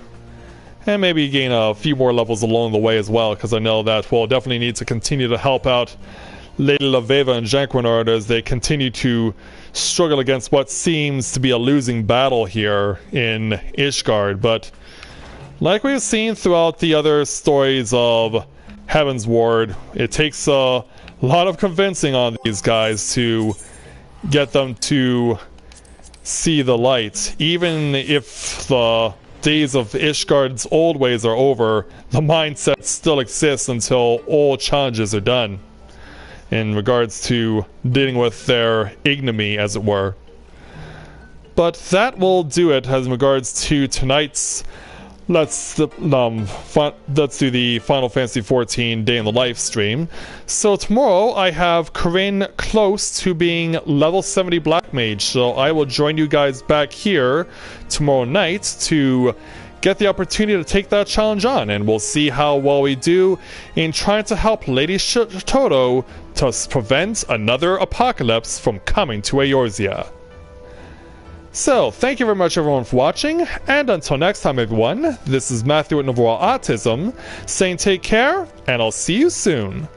And maybe gain a few more levels along the way as well, because I know that we'll definitely need to continue to help out Lady Laveva and Janquinard as they continue to struggle against what seems to be a losing battle here in Ishgard. But like we've seen throughout the other stories of Heaven's Ward, it takes a lot of convincing on these guys to get them to see the light. Even if the days of Ishgard's old ways are over, the mindset still exists until all challenges are done in regards to dealing with their ignominy, as it were. But that will do it as in regards to tonight's let's do the Final Fantasy XIV Day in the Life stream. So tomorrow I have Corinne close to being level 70 Black Mage, so I will join you guys back here tomorrow night to get the opportunity to take that challenge on, and we'll see how well we do in trying to help Lady Toto to prevent another apocalypse from coming to Eorzea. So, thank you very much everyone for watching, and until next time everyone, this is Matthia with Novaura Autism, saying take care, and I'll see you soon.